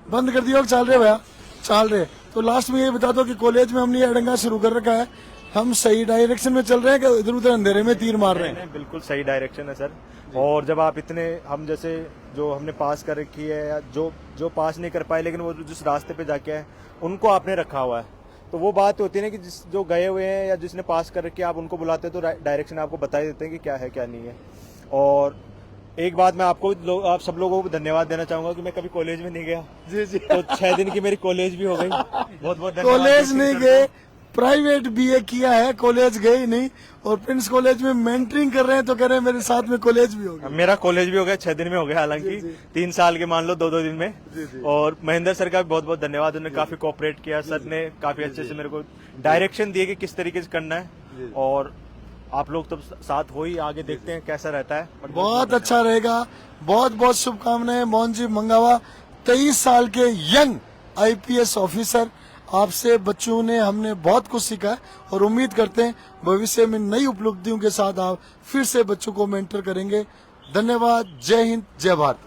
बंद कर दिया चल रहे भैया, चल रहे, तो लास्ट में ये बता दो कि कॉलेज में हमने अड़ंगा शुरू कर रखा है, हम सही डायरेक्शन में चल रहे हैं कि इधर उधर अंधेरे में तीर मार रहे हैं? बिल्कुल सही डायरेक्शन है सर। और जब आप इतने, हम जैसे जो हमने पास कर रखी है या जो पास नहीं कर पाए लेकिन वो जिस रास्ते पे जाके है उनको आपने रखा हुआ है, तो वो बात होती है ना कि जो गए हुए हैं या जिसने पास कर रखी है आप उनको बुलाते हैं तो डायरेक्शन आपको बता देते हैं कि क्या है क्या नहीं है। और एक बात मैं आपको आप सब लोगों को धन्यवाद देना चाहूंगा कि मैं कभी कॉलेज में नहीं गया। जी जी। तो 6 दिन की मेरी कॉलेज भी हो गई। बहुत बहुत धन्यवाद। कॉलेज नहीं गए, प्राइवेट बीए किया है, कॉलेज गए ही नहीं, और प्रिंस कॉलेज में मेंटरिंग कर रहे हैं तो कह रहे हैं मेरे साथ में कॉलेज भी हो गया। मेरा कॉलेज भी हो गया, 6 दिन में हो गया, हालांकि 3 साल के मान लो 2-2 दिन में। जी। और महेंद्र सर का भी बहुत बहुत धन्यवाद, उन्होंने काफी कोऑपरेट किया। सर ने काफी अच्छे से मेरे को डायरेक्शन दिए कि किस तरीके से करना है, और आप लोग तो साथ हो ही, आगे देखते हैं कैसा रहता है। बहुत अच्छा रहेगा। बहुत बहुत शुभकामनाएं मोहन जी मंगावा, 23 साल के यंग आईपीएस ऑफिसर। आपसे बच्चों ने हमने बहुत कुछ सीखा और उम्मीद करते हैं भविष्य में नई उपलब्धियों के साथ आप फिर से बच्चों को मेंटर करेंगे। धन्यवाद। जय हिंद, जय भारत।